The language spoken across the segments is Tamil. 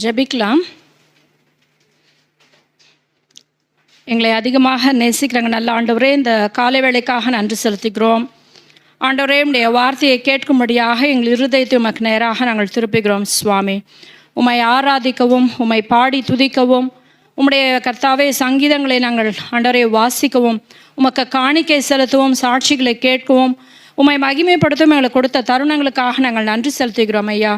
ஜெபிக்கலாம். எங்களை அதிகமாக நேசிக்கிறாங்க நல்ல ஆண்டவரே, இந்த காலை வேளைக்காக நன்றி செலுத்துகிறோம். ஆண்டவரே, உம்முடைய வார்த்தையை கேட்கும்படியாக எங்கள் இருதயத்தை உமக்கு நேராக நாங்கள் திருப்புகிறோம். சுவாமி, உம்மை ஆராதிக்கவும், உம்மை பாடி துதிக்கவும், உம்முடைய கர்த்தாவே சங்கீதங்களை நாங்கள் ஆண்டவரை வாசிக்கவும், உமக்கு காணிக்கை செலுத்தவும், சாட்சிகளை கேட்கவும், உம்மை மகிமைப்படுத்தவும் எங்களுக்கு கொடுத்த தருணங்களுக்காக நாங்கள் நன்றி செலுத்துகிறோம். ஐயா,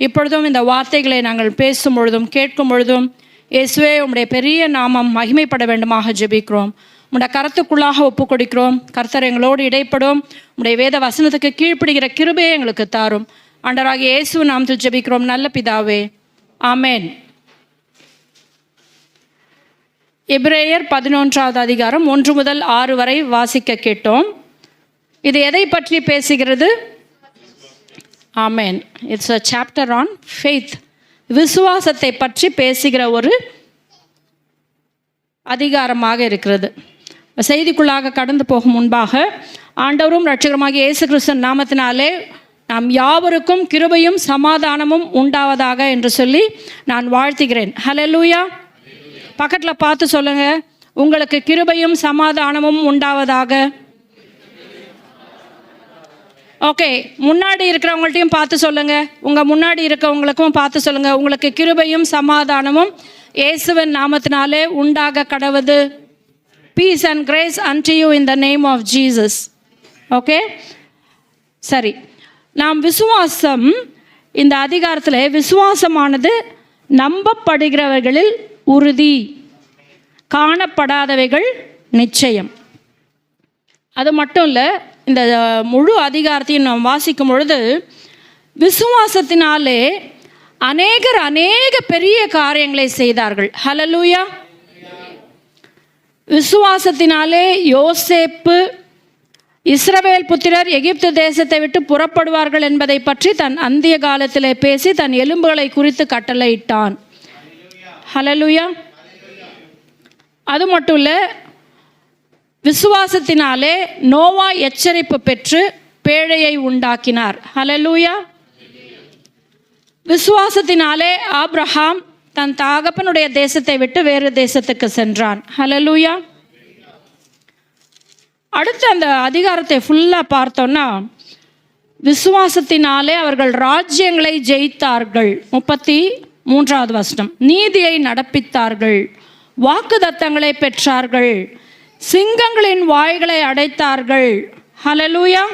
இப்பொழுதும் இந்த வார்த்தைகளை நாங்கள் பேசும் பொழுதும் கேட்கும் பொழுதும் இயேசுவே உம்முடைய பெரிய நாமம் மகிமைப்பட வேண்டுமாக ஜெபிக்கிறோம். உம்முடைய கரத்துக்குள்ளாக ஒப்பு கொடுக்கிறோம். கர்த்தர் எங்களோடு இடைப்படும். உம்முடைய வேத வசனத்துக்கு கீழ்ப்படுகிற கிருபையை எங்களுக்கு தாரும். ஆண்டவராகிய இயேசு நாமத்தில் ஜெபிக்கிறோம் நல்ல பிதாவே, ஆமேன். எபிரேயர் 11வது அதிகாரம் 1 முதல் 6 வரை வாசிக்க கேட்டோம். இது எதை பற்றி பேசுகிறது? Amen. It's a chapter on faith. விசுவாசத்தை பற்றி பேசுகிற ஒரு அதிகாரமாக இருக்கிறது. செய்திக்குள்ளாக கடந்து போகும் முன்பாக ஆண்டவரும் இரட்சகருமாகிய இயேசு கிறிஸ்து நாமத்தினாலே நாம் யாவருக்கும் கிருபையும் சமாதானமும் உண்டாவதாக என்று சொல்லி நான் வாழ்த்துகிறேன். ஹல்லேலூயா. பக்கத்தில் பார்த்து சொல்லுங்க, உங்களுக்கு கிருபையும் சமாதானமும் உண்டாவதாக. ஓகே, முன்னாடி இருக்கிறவங்கள்ட்டையும் பார்த்து சொல்லுங்க, உங்கள் முன்னாடி இருக்கிறவங்களுக்கும் பார்த்து சொல்லுங்க, உங்களுக்கு கிருபையும் சமாதானமும் இயேசுவின் நாமத்தினாலே உண்டாக கடவுது. Peace and grace unto you in the name of Jesus. Okay, சரி. நாம் விசுவாசம், இந்த அதிகாரத்தில் விசுவாசமானது நம்பப்படுகிறவர்களில் உறுதி, காணப்படாதவைகள் நிச்சயம். அது மட்டும் இல்லை, இந்த முழு அதிகாரத்தையும் நாம் வாசிக்கும் பொழுது விசுவாசத்தினாலே அநேக பெரிய காரியங்களை செய்தார்கள். ஹல்லேலூயா. விசுவாசத்தினாலே யோசேப்பு இஸ்ரவேல் புத்திரர் எகிப்து தேசத்தை விட்டு புறப்படுவார்கள் என்பதை பற்றி தன் அந்திய காலத்திலே பேசி தன் எலும்புகளை குறித்து கட்டளையிட்டான். ஹல்லேலூயா. அது மட்டும் இல்லை, விசுவாசத்தினாலே நோவா எச்சரிப்பு பெற்று பேழையை உண்டாக்கினார். ஹல்லேலூயா. விசுவாசத்தினாலே ஆபிரகாம் தன் தகப்பனுடைய தேசத்தை விட்டு வேறு தேசத்துக்கு சென்றான். ஹல்லேலூயா. அடுத்து அந்த அதிகாரத்தை ஃபுல்லாக பார்த்தோன்னா, விசுவாசத்தினாலே அவர்கள் ராஜ்யங்களை ஜெயித்தார்கள். 33வது வசனம். நீதியை நடப்பித்தார்கள், வாக்குத்தத்தங்களை பெற்றார்கள், சிங்கங்களின் வாய்களை அடைத்தார்கள். ஹல்லேலூயா.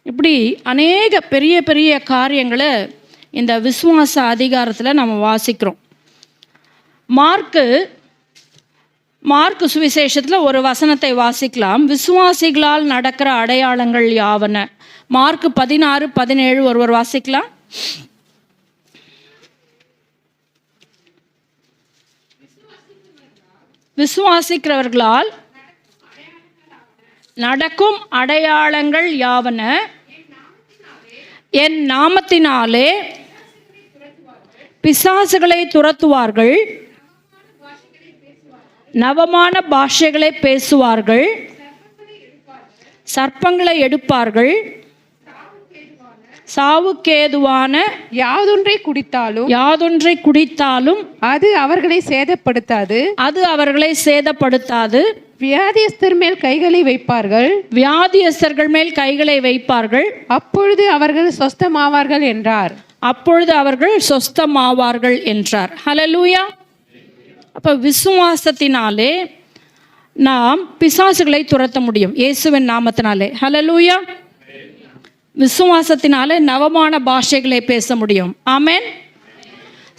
இப்படி அநேக பெரிய பெரிய காரியங்களை இந்த விசுவாச அதிகாரத்தில் நம்ம வாசிக்கிறோம். மார்க்கு சுவிசேஷத்தில் ஒரு வசனத்தை வாசிக்கலாம். விசுவாசிகளால் நடக்கிற அடையாளங்கள் யாவன. மார்க்கு 16-17 ஒருவர் வாசிக்கலாம். விசுவாசிக்கிறவர்களால் நடக்கும் அடையாளங்கள் யாவன, என் நாமத்தினாலே பிசாசுகளை துரத்துவார்கள், நவமான பாஷைகளை பேசுவார்கள், சர்ப்பங்களை எடுப்பார்கள், சாவுக்கேதுவான யாதொன்றை குடித்தாலும் அது அவர்களை சேதப்படுத்தாது, வியாதியஸ்தர்கள் மேல் கைகளை வைப்பார்கள், அப்பொழுது அவர்கள் சொஸ்தமாவார்கள் என்றார். ஹல்லேலூயா. அப்போ விசுவாசத்தினாலே நாம் பிசாசுகளை துரத்த முடியும் இயேசுவின் நாமத்தினாலே. ஹல்லேலூயா. விசுவாசத்தினாலே நவமான பாஷைகளை பேச முடியும். ஆமென்.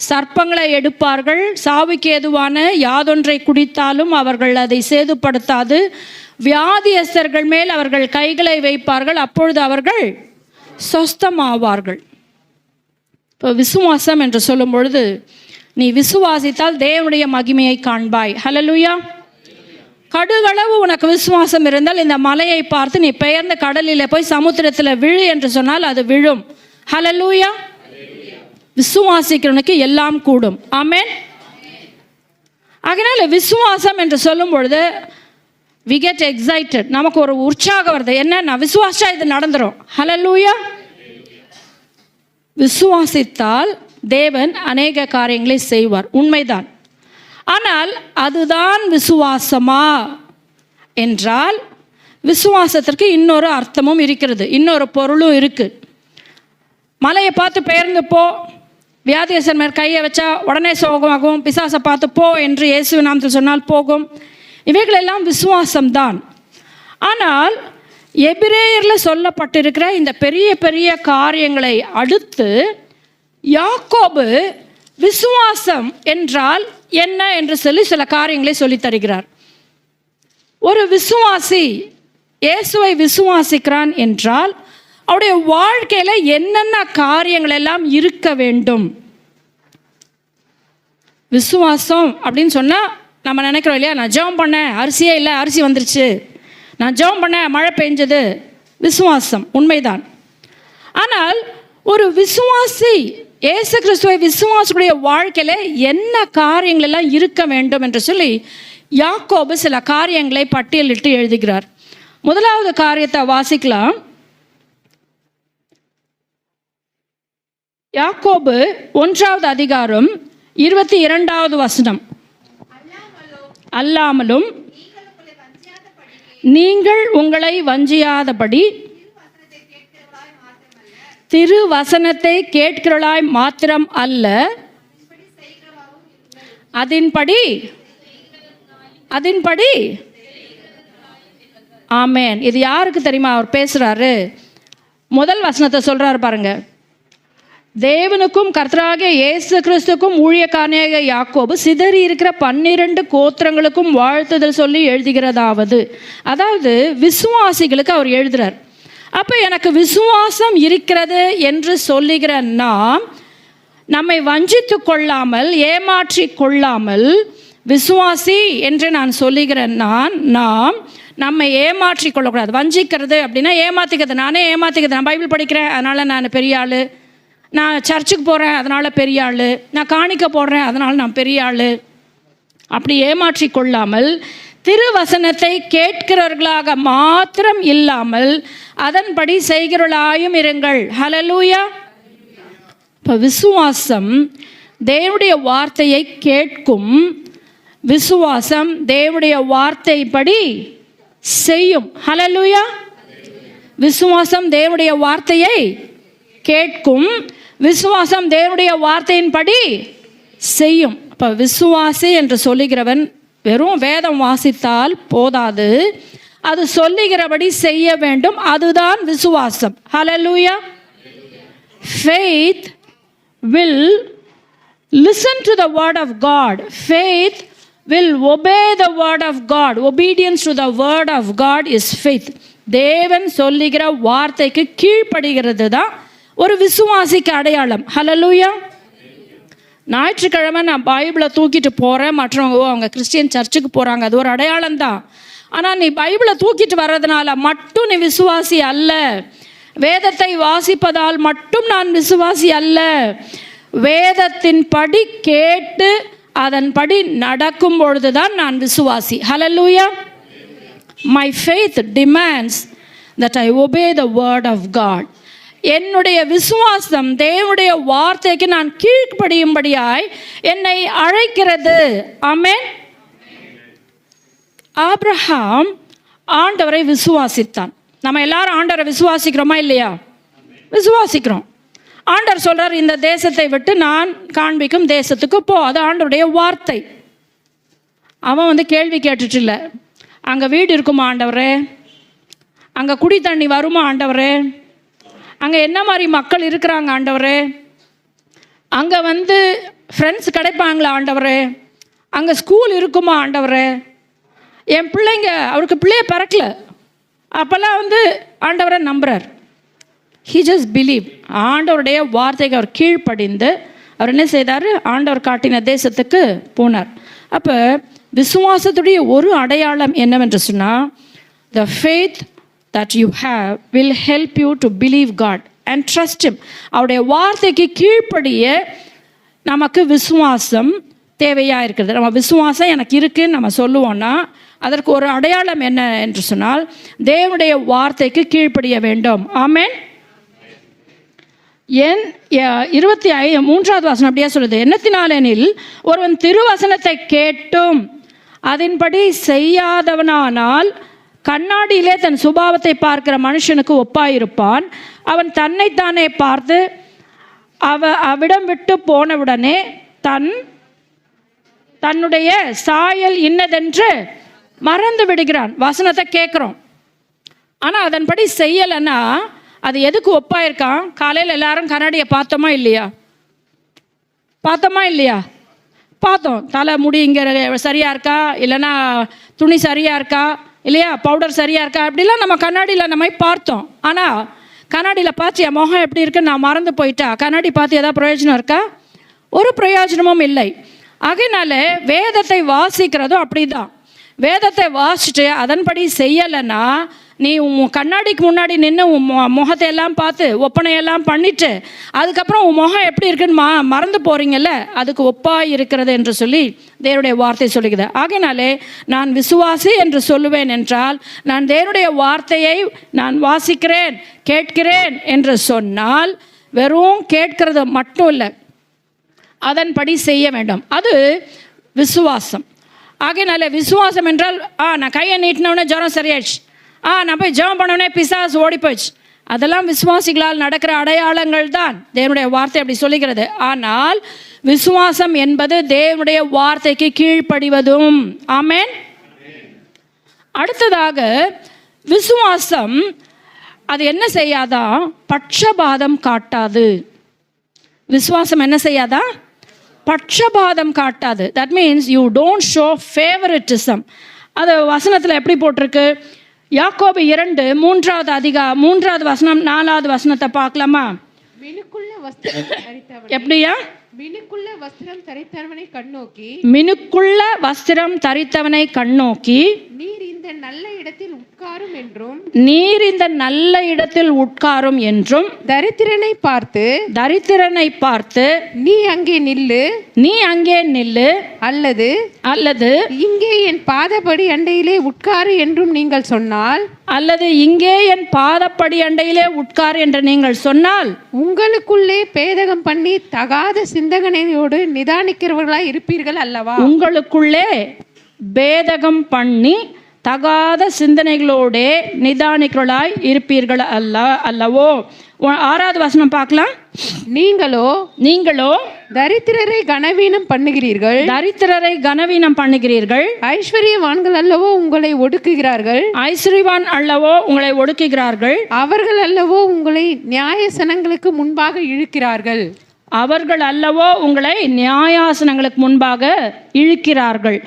சர்ப்பங்களை எடுப்பார்கள், சாவுக்கு ஏதுவான யாதொன்றை குடித்தாலும் அவர்கள் அதை சேதுப்படுத்தாது, வியாதியஸ்தர்கள் மேல் அவர்கள் கைகளை வைப்பார்கள், அப்பொழுது அவர்கள் சொஸ்தமாவார்கள். இப்போ விசுவாசம் என்று சொல்லும் பொழுது, நீ விசுவாசித்தால் தேவனுடைய மகிமையை காண்பாய். ஹல்லேலூயா. கடுகளவு உனக்கு விசுவாசம் இருந்தால் இந்த மலையை பார்த்து நீ பெயர்ந்த கடலில் போய் சமுத்திரத்தில் விழு என்று சொன்னால் அது விழும். ஹல்லேலூயா. விசுவாசிக்கிறவனுக்கு எல்லாம் கூடும். ஆமென். அதனால விசுவாசம் என்று சொல்லும் பொழுது we get excited, நமக்கு ஒரு உற்சாகம் வருது. என்ன, நான் விசுவாசா இது நடந்துரும். ஹல்லேலூயா. விசுவாசித்தால் தேவன் அநேக காரியங்களை செய்வார், உண்மைதான். ஆனால் அதுதான் விசுவாசமா என்றால் விசுவாசத்திற்கு இன்னொரு அர்த்தமும் இருக்கிறது, இன்னொரு பொருளும் இருக்குது. மலையை பார்த்து பெயர்ந்து போ, வியாதியஸ்தர் மேல் கையை வச்சா உடனே சோகமாகும், பிசாசை பார்த்து போ என்று இயேசு நாமத்தில் சொன்னால் போகும். இவைகளெல்லாம் விசுவாசம்தான். ஆனால் எபிரேயரில் சொல்லப்பட்டிருக்கிற இந்த பெரிய பெரிய காரியங்களை அடுத்து யாக்கோபு விசுவாசம் என்றால் என்ன என்று சொல்லி சில காரியங்களை சொல்லித் தருகிறார். ஒரு விசுவாசி இயேசுவை விசுவாசிக்கிறான் என்றால் அவருடைய வாழ்க்கையில் என்னென்ன காரியங்கள் எல்லாம் இருக்க வேண்டும். விசுவாசம் அப்படின்னு சொன்னால் நம்ம நினைக்கிறோம் இல்லையா, நான் ஜெபம் பண்ணேன் அரிசியே இல்லை அரிசி வந்துருச்சு, நான் ஜெபம் பண்ணேன் மழை பெஞ்சது. விசுவாசம் உண்மைதான். ஆனால் ஒரு விசுவாசி இயேசு கிறிஸ்துவை விசுவாசியுடைய வாழ்க்கையில் என்ன காரியங்கள் எல்லாம் இருக்க வேண்டும் என்று சொல்லி யாக்கோபு சில காரியங்களை பட்டியலிட்டு எழுதுகிறார். முதலாவது காரியத்தை வாசிக்கலாம். யாக்கோபு 1வது அதிகாரம் 22வது வசனம். அல்லாமலும் நீங்கள் உங்களை வஞ்சியாதபடி திருவசனத்தை கேட்கிறவளாய் மாத்திரம் அல்ல, அதின்படி ஆமேன். இது யாருக்கு தெரியுமா அவர் பேசுறாரு? முதல் வசனத்தை சொல்றாரு பாருங்க. தேவனுக்கும் கர்த்தராகிய இயேசு கிறிஸ்துக்கும் ஊழியக்காரனாகிய யாக்கோபு சிதறி இருக்கிற 12 கோத்திரங்களுக்கும் வாழ்த்துதல் சொல்லி எழுதுகிறதாவது. அதாவது விசுவாசிகளுக்கு அவர் எழுதுறார். அப்போ எனக்கு விசுவாசம் இருக்கிறது என்று சொல்லுகிற நாம் நம்மை வஞ்சித்து கொள்ளாமல் ஏமாற்றி கொள்ளாமல், விசுவாசி என்று நான் சொல்லுகிற நாம் நம்மை ஏமாற்றி கொள்ளக்கூடாது. வஞ்சிக்கிறது அப்படின்னா ஏமாற்றிக்கிறது. நானே ஏமாற்றிக்கிறது. நான் பைபிள் படிக்கிறேன் அதனால் நான் பெரிய ஆள், நான் சர்ச்சுக்கு போகிறேன் அதனால் பெரிய ஆள், நான் காணிக்க போடுறேன் அதனால் நான் பெரிய ஆள், அப்படி ஏமாற்றி கொள்ளாமல் திருவசனத்தை கேட்கிறவர்களாக மாத்திரம் இல்லாமல் அதன்படி செய்கிறவர்களாயும் இருங்கள். ஹல்லேலூயா. இப்போ விசுவாசம் தேவனுடைய வார்த்தையை கேட்கும், விசுவாசம் தேவனுடைய வார்த்தைப்படி செய்யும். ஹல்லேலூயா. விசுவாசம் தேவனுடைய வார்த்தையை கேட்கும், விசுவாசம் தேவனுடைய வார்த்தையின்படி செய்யும். அப்போ விசுவாசி என்று சொல்லுகிறவன் வெறும் வேதம் வாசித்தால் போதாது, அது சொல்லுகிறபடி செய்ய வேண்டும். அதுதான் விசுவாசம். ஹல்லேலூயா. Faith will listen to the word of God. Faith will obey the word of God. Obedience to the word of God is faith. தேவன் சொல்லுகிற வார்த்தைக்கு கீழ்ப்படுகிறது தான் ஒரு விசுவாசிக்கு அடையாளம். ஹல்லேலூயா. ஞாயிற்றுக்கிழமை நான் பைபிளை தூக்கிட்டு போகிறேன், மற்றவங்க அவங்க கிறிஸ்டியன் சர்ச்சுக்கு போகிறாங்க, அது ஒரு அடையாளம் தான். ஆனால் நீ பைபிளை தூக்கிட்டு வர்றதுனால மட்டும் நீ விசுவாசி அல்ல. வேதத்தை வாசிப்பதால் மட்டும் நான் விசுவாசி அல்ல. வேதத்தின் படி கேட்டு அதன்படி நடக்கும் பொழுதுதான் நான் விசுவாசி. ஹல்லேலூயா. My faith demands that I obey the word of God. என்னுடைய விசுவாசம் தேவனுடைய வார்த்தைக்கு நான் கீழ்ப்படியும்படியாய் என்னை அழைக்கிறது. ஆமென். ஆபிரகாம் ஆண்டவரை விசுவாசித்தான். நம்ம எல்லாரும் ஆண்டவரை விசுவாசிக்கிறோமா இல்லையா? விசுவாசிக்கிறோம். ஆண்டவர் சொல்றார், இந்த தேசத்தை விட்டு நான் காண்பிக்கும் தேசத்துக்கு போ. அது ஆண்டவருடைய வார்த்தை. அவன் கேள்வி கேட்டுட்டு இல்லை, அங்கே வீடு இருக்குமா ஆண்டவரே, அங்கே குடி தண்ணி வருமா ஆண்டவரே, அங்கே என்ன மாதிரி மக்கள் இருக்கிறாங்க ஆண்டவரே, அங்கே ஃப்ரெண்ட்ஸ் கிடைப்பாங்களா ஆண்டவரே, அங்கே ஸ்கூல் இருக்குமா ஆண்டவரே, என் பிள்ளைங்க அவருக்கு பிள்ளைய பிறக்கல, அப்போல்லாம் ஆண்டவரை நம்புகிறார். He just believe. ஆண்டவருடைய வார்த்தைக்கு அவர் கீழ்ப்படிந்து அவர் என்ன செய்தார்? ஆண்டவர் காட்டின தேசத்துக்கு போனார். அப்போ விசுவாசத்துடைய ஒரு அடையாளம் என்னவென்று சொன்னால், the faith that you have will help you to believe God and trust him. அவருடைய வார்த்தைக்கு கீழ்ப்படிய நமக்கு விசுவாசம் தேவையாக இருக்கிறது. நம்ம விசுவாசம் எனக்கு இருக்குன்னு நம்ம சொல்லுவோன்னா அதற்கு ஒரு அடையாளம் என்ன என்று சொன்னால் தேவனுடைய வார்த்தைக்கு கீழ்ப்படிய வேண்டும். ஆமென். மூன்றாவது வசனம் அப்படியே சொல்லுது, எண்ணத்தினாலெனில் ஒருவன் திருவசனத்தை கேட்டும் அதன்படி செய்யாதவனானால் கண்ணாடியிலே தன் சுபாவத்தை பார்க்கிற மனுஷனுக்கு ஒப்பாயிருப்பான். அவன் தன்னைத்தானே பார்த்து அவ்விடம் விட்டு போனவுடனே தன்னுடைய சாயல் இன்னதென்று மறந்து விடுகிறான். வசனத்தை கேட்குறோம், ஆனால் அதன்படி செய்யலைன்னா அது எதுக்கு ஒப்பாயிருக்கான்? காலையில் எல்லாரும் கண்ணாடியை பார்த்தோமா இல்லையா? பார்த்தோம். தலை முடி இங்கே சரியாக இருக்கா, இல்லைன்னா துணி சரியாக இருக்கா, இல்லையா பவுடர் சரியாக இருக்கா, அப்படிலாம் நம்ம கண்ணாடியில் நம்ம பார்த்தோம். ஆனால் கண்ணாடியில் பார்த்து என் முகம் எப்படி இருக்குன்னு நான் மறந்து போயிட்டா கண்ணாடி பார்த்து ஏதாவது பிரயோஜனம் இருக்கா? ஒரு பிரயோஜனமும் இல்லை. ஆகையினால வேதத்தை வாசிக்கிறதும் அப்படி தான். வேதத்தை வாசிச்சுட்டு அதன்படி செய்யலைன்னா நீ உன் கண்ணாடிக்கு முன்னாடி நின்று உன் முகத்தை எல்லாம் பார்த்து ஒப்பனையெல்லாம் பண்ணிட்டு அதுக்கப்புறம் உன் முகம் எப்படி இருக்குன்னு மறந்து போகிறீங்கல்ல, அதுக்கு ஒப்பாக இருக்கிறது என்று சொல்லி தேவனுடைய வார்த்தை சொல்லுகிறது. ஆகையினாலே நான் விசுவாசி என்று சொல்லுவேன் என்றால் நான் தேவனுடைய வார்த்தையை நான் வாசிக்கிறேன் கேட்கிறேன் என்று சொன்னால் வெறும் கேட்கிறது மட்டும் இல்லை, அதன்படி செய்ய வேண்டும். அது விசுவாசம். ஆகையினால விசுவாசம் என்றால் நான் கையை நீட்டினவுடனே ஜுரம் சரியாயிடுச்சு, நான் போய் ஜெபம் பண்ணவுடனே பிசாசு ஓடி போயிடுச்சு, அதெல்லாம் விசுவாசிகளால் நடக்கிற அடையாளங்கள் தான். தேவனுடைய வார்த்தை அப்படி சொல்லுகிறது. ஆனால் விசுவாசம் என்பது தேவனுடைய வார்த்தைக்கு கீழ்ப்படிவதும். ஆமென். அடுத்ததாக விசுவாசம் அது என்ன செய்யாதா? பட்சபாதம் காட்டாது. விசுவாசம் என்ன செய்யாதா? பட்சபாதம் காட்டாது. That means you don't show favouritism. அது வசனத்தில் எப்படி போட்டிருக்கு? யாக்கோபு 2:3 வசனம் 4 வசனத்தை பார்க்கலாமா? எப்படியா? மினுக்குள்ள வஸ்திரம் தரித்தவனை கண்ணோக்கி நீர் இந்த நல்ல இடத்தில் உட்காரும் என்றும் தரித்திரனை பார்த்து நீ அங்கே நில்லு அல்லது இங்கே என் பாதப்படி அண்டையிலே உட்காரு என்றும் நீங்கள் சொன்னால், என்று நீங்கள் சொன்னால் உங்களுக்குள்ளே பேதகம் பண்ணி தகாத சிந்தனையோடு நிதானிக்கிறவர்களாய் இருப்பீர்கள் அல்லவா? உங்களுக்குள்ளே பேதகம் பண்ணி தகாத சிந்தனைகளோட நிதானிக்கிறவர்களாய் இருப்பீர்கள் அல்லவோ? 6 வசனம் பார்க்கலாம். நீங்களோ தரித்திரரை கனவீனம் பண்ணுகிறீர்கள். ஐஸ்வர்யவான்கள் அல்லவோ உங்களை ஒடுக்குகிறார்கள். அவர்கள் அல்லவோ உங்களை நியாயாசனங்களுக்கு முன்பாக இழுக்கிறார்கள்.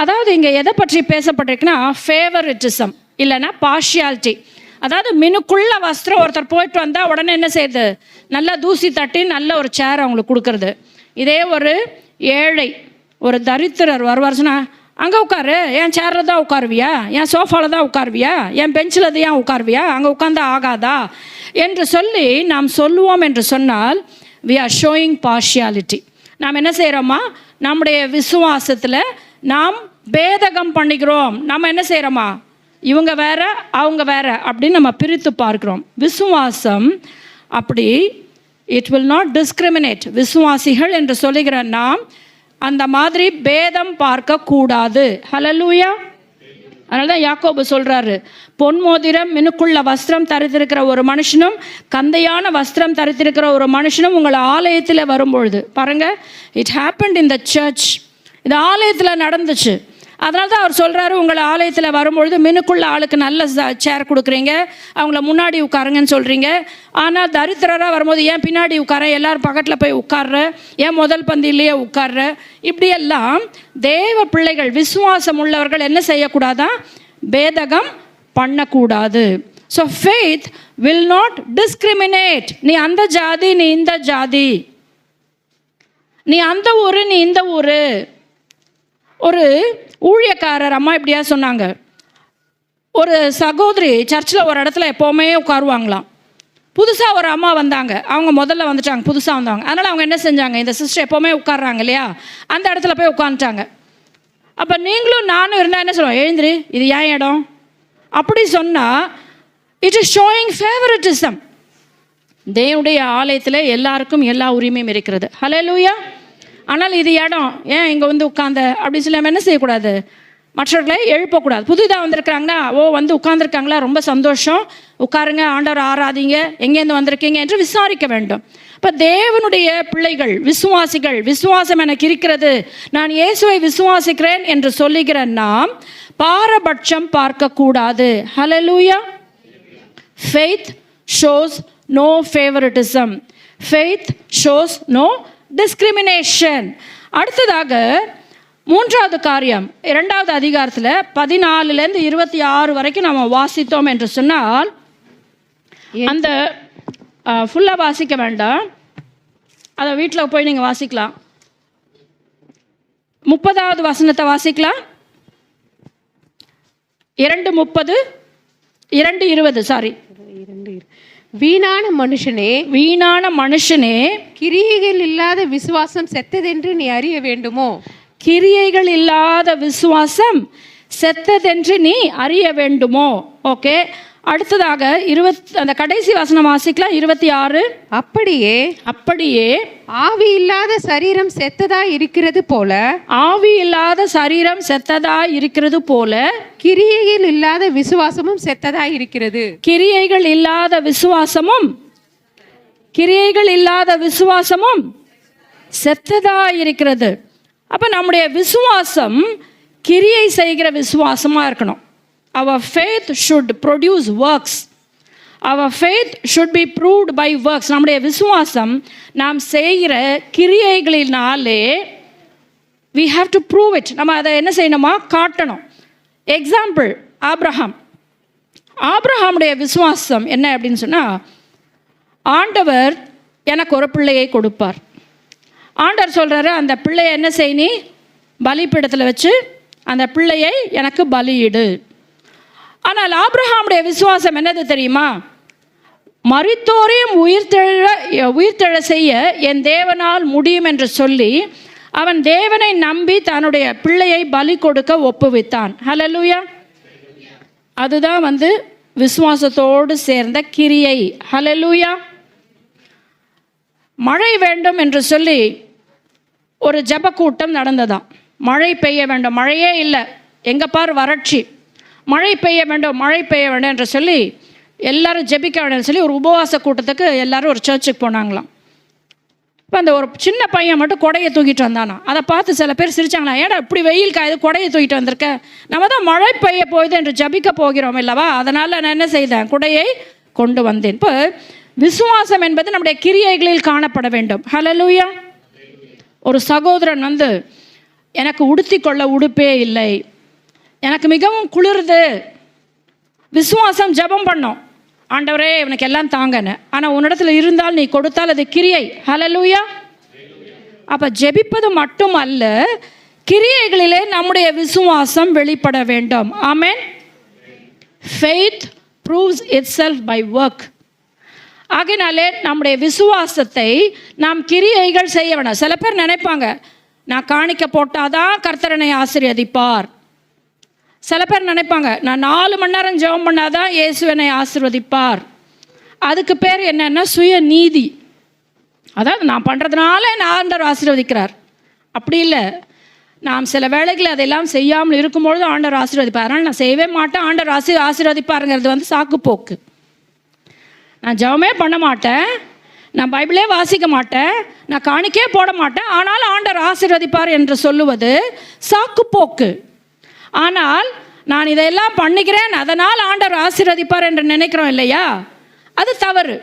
அதாவது இங்கே எதை பற்றி பேசப்பட்டிருக்குன்னா ஃபேவரிட்டிசம் இல்லைன்னா பார்ஷியாலிட்டி. அதாவது மினுக்குள்ள வஸ்திரம் ஒருத்தர் போயிட்டு வந்தால் உடனே என்ன செய்யுது? நல்லா தூசி தட்டி நல்ல ஒரு சேர் அவங்களுக்கு கொடுக்கறது. இதே ஒரு ஏழை ஒரு தரித்திரர் வருவார்னா, அங்கே உட்காரு, என் சேரில் தான் உட்காருவியா, என் சோஃபாவில் தான் உட்காருவியா, என் பெஞ்சில் தான் ஏன் உட்காருவியா, அங்கே உட்காந்தா ஆகாதா என்று சொல்லி நாம் சொல்லுவோம் என்று சொன்னால் we are showing partiality. நாம் என்ன செய்கிறோமா? நம்முடைய விசுவாசத்தில் நாம் பேதகம் பண்ணிக்கிறோம். நம்ம என்ன செய்கிறோமா? இவங்க வேற அவங்க வேற அப்படின்னு நம்ம பிரித்து பார்க்கிறோம். விசுவாசம் அப்படி இட் வில் நாட் டிஸ்கிரிமினேட். விசுவாசிகள் என்று சொல்லுகிற நாம் அந்த மாதிரி பேதம் பார்க்க கூடாது. ஹல்லேலூயா. அதனால தான் யாக்கோபு சொல்கிறாரு, பொன் மோதிரம் மினுக்குள்ள வஸ்திரம் தரித்திருக்கிற ஒரு மனுஷனும் கந்தையான வஸ்திரம் தரித்திருக்கிற ஒரு மனுஷனும் உங்கள் ஆலயத்தில் வரும்பொழுது பாருங்கள், it happened in the church. இது ஆலயத்தில் நடந்துச்சு. அதனால தான் அவர் சொல்கிறாரு, உங்களை ஆலயத்தில் வரும்பொழுது மினுக்குள்ள ஆளுக்கு நல்ல சேர் கொடுக்குறீங்க, அவங்கள முன்னாடி உட்காருங்கன்னு சொல்கிறீங்க. ஆனால் தரித்திரராக வரும்போது ஏன் பின்னாடி உட்கார, எல்லோரும் பக்கத்தில் போய் உட்கார்ற, ஏன் முதல் பந்தியிலேயே உட்கார்ற, இப்படியெல்லாம் தேவ பிள்ளைகள் விசுவாசம் உள்ளவர்கள் என்ன செய்யக்கூடாதான்? பேதகம் பண்ணக்கூடாது. So faith will not discriminate. நீ அந்த ஜாதி, நீ இந்த ஜாதி, நீ அந்த ஊர், நீ இந்த ஊர். ஒரு ஊழியக்காரர் அம்மா இப்படியா சொன்னாங்க, ஒரு சகோதரி சர்ச்சில் ஒரு இடத்துல எப்போவுமே உட்காருவாங்களாம். புதுசாக ஒரு அம்மா வந்தாங்க, அவங்க முதல்ல வந்துட்டாங்க, புதுசாக வந்தாங்க. அதனால் அவங்க என்ன செஞ்சாங்க, இந்த சிஸ்டர் எப்போவுமே உட்கார்றாங்க இல்லையா, அந்த இடத்துல போய் உட்காந்துட்டாங்க. அப்போ நீங்களும் நானும் இருந்தால் என்ன சொல்லுவோம்? எழுந்திரி, இது ஏன் இடம் அப்படி சொன்னால் இட் இஸ் ஷோயிங் ஃபேவரிட்டிசம். தேவனுடைய ஆலயத்தில் எல்லாருக்கும் எல்லா உரிமையும் இருக்கிறது. ஹல்லேலூயா. ஆனால் இது இடம் ஏன் இங்கே வந்து உட்கார்ந்த அப்படி சொல்லி நம்ம என்ன செய்யக்கூடாது, மற்றவர்களை எழுப்பக்கூடாது. புதிதாக வந்திருக்கிறாங்கன்னா வந்து உட்கார்ந்துருக்காங்களா, ரொம்ப சந்தோஷம், உட்காருங்க, ஆண்டவர் ஆராதிங்க, எங்கேருந்து வந்திருக்கீங்க என்று விசாரிக்க வேண்டும். இப்போ தேவனுடைய பிள்ளைகள், விசுவாசிகள், விசுவாசம் எனக்கு இருக்கிறது, நான் இயேசுவை விசுவாசிக்கிறேன் என்று சொல்லுகிற நாம் பாரபட்சம் பார்க்கக்கூடாது. ஹல்லேலூயா. Faith shows no favoritism. Faith shows no discrimination. அடுத்ததாக மூன்றாவது காரியம், 2வது அதிகாரத்தில் 14லேருந்து 26 வரைக்கும் நம்ம வாசித்தோம் என்று சொன்னால், அந்த ஃபுல்லாக வாசிக்க வேண்டாம், அதை வீட்டில் போய் நீங்கள் வாசிக்கலாம். 30வது வசனத்தை வாசிக்கலாம். 2:30 2:20 சாரி. வீணான மனுஷனே, கிரியைகள் இல்லாத விசுவாசம் செத்ததென்று நீ அறிய வேண்டுமோ? கிரியைகள் இல்லாத விசுவாசம் செத்ததென்று நீ அறிய வேண்டுமோ? ஓகே. அடுத்ததாக அந்த கடைசி வசனம் வாசிக்கலாம். 26. அப்படியே ஆவி இல்லாத சரீரம் செத்ததா இருக்கிறது போல கிரியைகள் இல்லாத விசுவாசமும் செத்ததா இருக்கிறது. கிரியைகள் இல்லாத விசுவாசமும் செத்ததா இருக்கிறது. அப்ப நம்முடைய விசுவாசம் கிரியை செய்கிற விசுவாசமா இருக்கணும். Our faith should produce works. Our faith should be proved by works. நம்முடைய விசுவாசம் நாம் செய்கிற கிரியைகளினாலே we have to prove it. நம்ம அதை என்ன செய்யணுமா, காட்டணும். எக்ஸாம்பிள், ஆபிரகாமுடைய விசுவாசம் என்ன அப்படின்னு சொன்னால், ஆண்டவர் எனக்கு ஒரு பிள்ளையை கொடுப்பார். ஆண்டவர் சொல்கிறாரு, அந்த பிள்ளையை என்ன செய்யி, பலிபீடத்தில் வச்சு அந்த பிள்ளையை எனக்கு பலியிடு. ஆனால் ஆபிரகாமுடைய விசுவாசம் என்னது தெரியுமா? மரித்தோரையும் உயிர்த்தெழ செய்ய என் தேவனால் முடியும் என்று சொல்லி அவன் தேவனை நம்பி தன்னுடைய பிள்ளையை பலி கொடுக்க ஒப்புவித்தான். ஹல்லேலூயா. அதுதான் வந்து விசுவாசத்தோடு சேர்ந்த கிரியை. ஹல்லேலூயா. மழை வேண்டும் என்று சொல்லி ஒரு ஜெப கூட்டம் நடந்ததாம். மழை பெய்ய வேண்டும், மழையே இல்லை, எங்கே பார் வறட்சி, மழை பெய்ய வேண்டும் என்று சொல்லி எல்லாரும் ஜெபிக்க வேண்டும்னு சொல்லி ஒரு உபவாச கூட்டத்துக்கு எல்லாரும் ஒரு சர்ச்சுக்கு போனாங்களாம். இப்போ அந்த ஒரு சின்ன பையன் மட்டும் கொடையை தூக்கிட்டு வந்தானா. அதை பார்த்து சில பேர் சிரிச்சாங்களா, ஏடா இப்படி வெயில் காயுது, கொடையை தூக்கிட்டு வந்திருக்க, நம்ம தான் மழை பெய்ய போகுது என்று ஜபிக்க போகிறோம் இல்லவா, அதனால் நான் என்ன செய்தேன், குடையை கொண்டு வந்தேன். இப்போ விசுவாசம் என்பது நம்முடைய கிரியைகளில் காணப்பட வேண்டும். ஹல்லேலூயா. ஒரு சகோதரன் வந்து, எனக்கு உடுத்தி கொள்ள உடுப்பே இல்லை, எனக்கு மிகவும் குளிருது, விசுவாசம் ஜெபம் பண்ணோம், ஆண்டவரே இவனுக்கு எல்லாம் தாங்கன்னு, ஆனால் உன்னிடத்துல இருந்தால் நீ கொடுத்தால் அது கிரியை. ஹல்லேலூயா. அப்போ ஜெபிப்பது மட்டும் அல்ல, கிரியைகளிலே நம்முடைய விசுவாசம் வெளிப்பட வேண்டும். ஆமென். Faith proves itself by work. ஆகையினாலே நம்முடைய விசுவாசத்தை நாம் கிரியைகள் செய்ய வேண்டாம். சில பேர் நினைப்பாங்க, நான் காணிக்க போட்டாதான் கர்த்தரனை ஆசீர்வதிப்பார். சில பேர் நினைப்பாங்க, நான் 4 மணி நேரம் ஜெபம் பண்ணாதான் இயேசுவனை ஆசீர்வதிப்பார். அதுக்கு பேர் என்னன்னா சுய நீதி. அதாவது நான் பண்ணுறதுனால நான் ஆண்டவர் ஆசீர்வதிக்கிறார். அப்படி இல்லை, நாம் சில வேளைகளில் அதெல்லாம் செய்யாமல் இருக்கும்பொழுது ஆண்டவர் ஆசீர்வதிப்பார். அதனால் நான் செய்யவே மாட்டேன், ஆண்டவர் ஆசீர்வதிப்பாருங்கிறது வந்து சாக்குப்போக்கு. நான் ஜெபமே பண்ண மாட்டேன், நான் பைபிளே வாசிக்க மாட்டேன், நான் காணிக்கே போட மாட்டேன், ஆனாலும் ஆண்டவர் ஆசீர்வதிப்பார் என்று சொல்லுவது சாக்குப்போக்கு. ஆனால் நான் இதையெல்லாம் பண்ணிக்கிறேன் அதனால் ஆண்டவர் ஆசீர்வதிப்பார் என்று நினைக்கிறோம் இல்லையா, அது தவறு.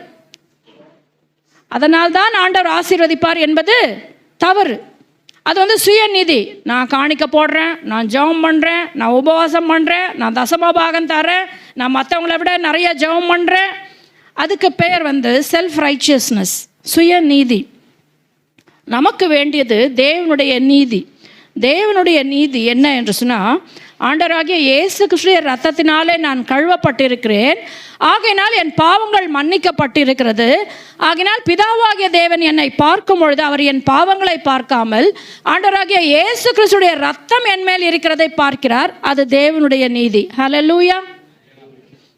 அதனால்தான் ஆண்டவர் ஆசீர்வதிப்பார் என்பது தவறு. அது வந்து சுயநீதி. நான் காணிக்க போடுறேன், நான் ஜெபம் பண்ணுறேன், நான் உபவாசம் பண்ணுறேன், நான் தசமபாகம் தரேன், நான் மற்றவங்களை விட நிறைய ஜெபம் பண்ணுறேன், அதுக்கு பெயர் வந்து செல்ஃப் ரைச்சியஸ்னஸ், சுயநீதி. நமக்கு வேண்டியது தேவனுடைய நீதி. தேவனுடைய நீதி என்ன என்று சொன்னால், ஆண்டவராகிய இயேசு கிறிஸ்துவின் இரத்தத்தினாலே நான் கழுவப்பட்டிருக்கிறேன், ஆகையினால் என் பாவங்கள் மன்னிக்கப்பட்டிருக்கிறது. ஆகையினால் பிதாவாகிய தேவன் என்னை பார்க்கும் பொழுது அவர் என் பாவங்களை பார்க்காமல் ஆண்டவராகிய இயேசு கிறிஸ்துவின் இரத்தம் என் மேல் இருக்கிறதை பார்க்கிறார். அது தேவனுடைய நீதி. ஹல்லேலூயா.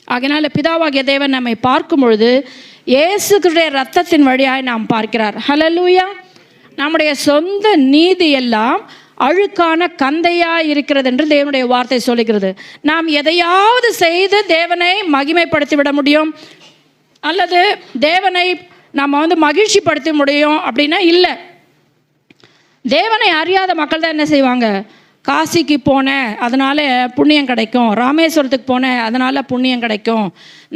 ஆகையினால் பிதாவாகிய தேவன் நம்மை பார்க்கும் பொழுது இயேசுடைய இரத்தத்தின் வழியாய் நாம் பார்க்கிறார். ஹல்லேலூயா. நம்முடைய சொந்த நீதி எல்லாம் அழுக்கான கந்தையாக இருக்கிறது என்று தேவனுடைய வார்த்தை சொல்லுகிறது. நாம் எதையாவது செய்து தேவனை மகிமைப்படுத்தி விட முடியும், அல்லது தேவனை நம்ம மகிழ்ச்சிப்படுத்த முடியும் அப்படின்னா இல்லை. தேவனை அறியாத மக்கள் தான் என்ன செய்வாங்க? காசிக்கு போனேன் அதனால் புண்ணியம் கிடைக்கும், ராமேஸ்வரத்துக்கு போனேன் அதனால் புண்ணியம் கிடைக்கும்,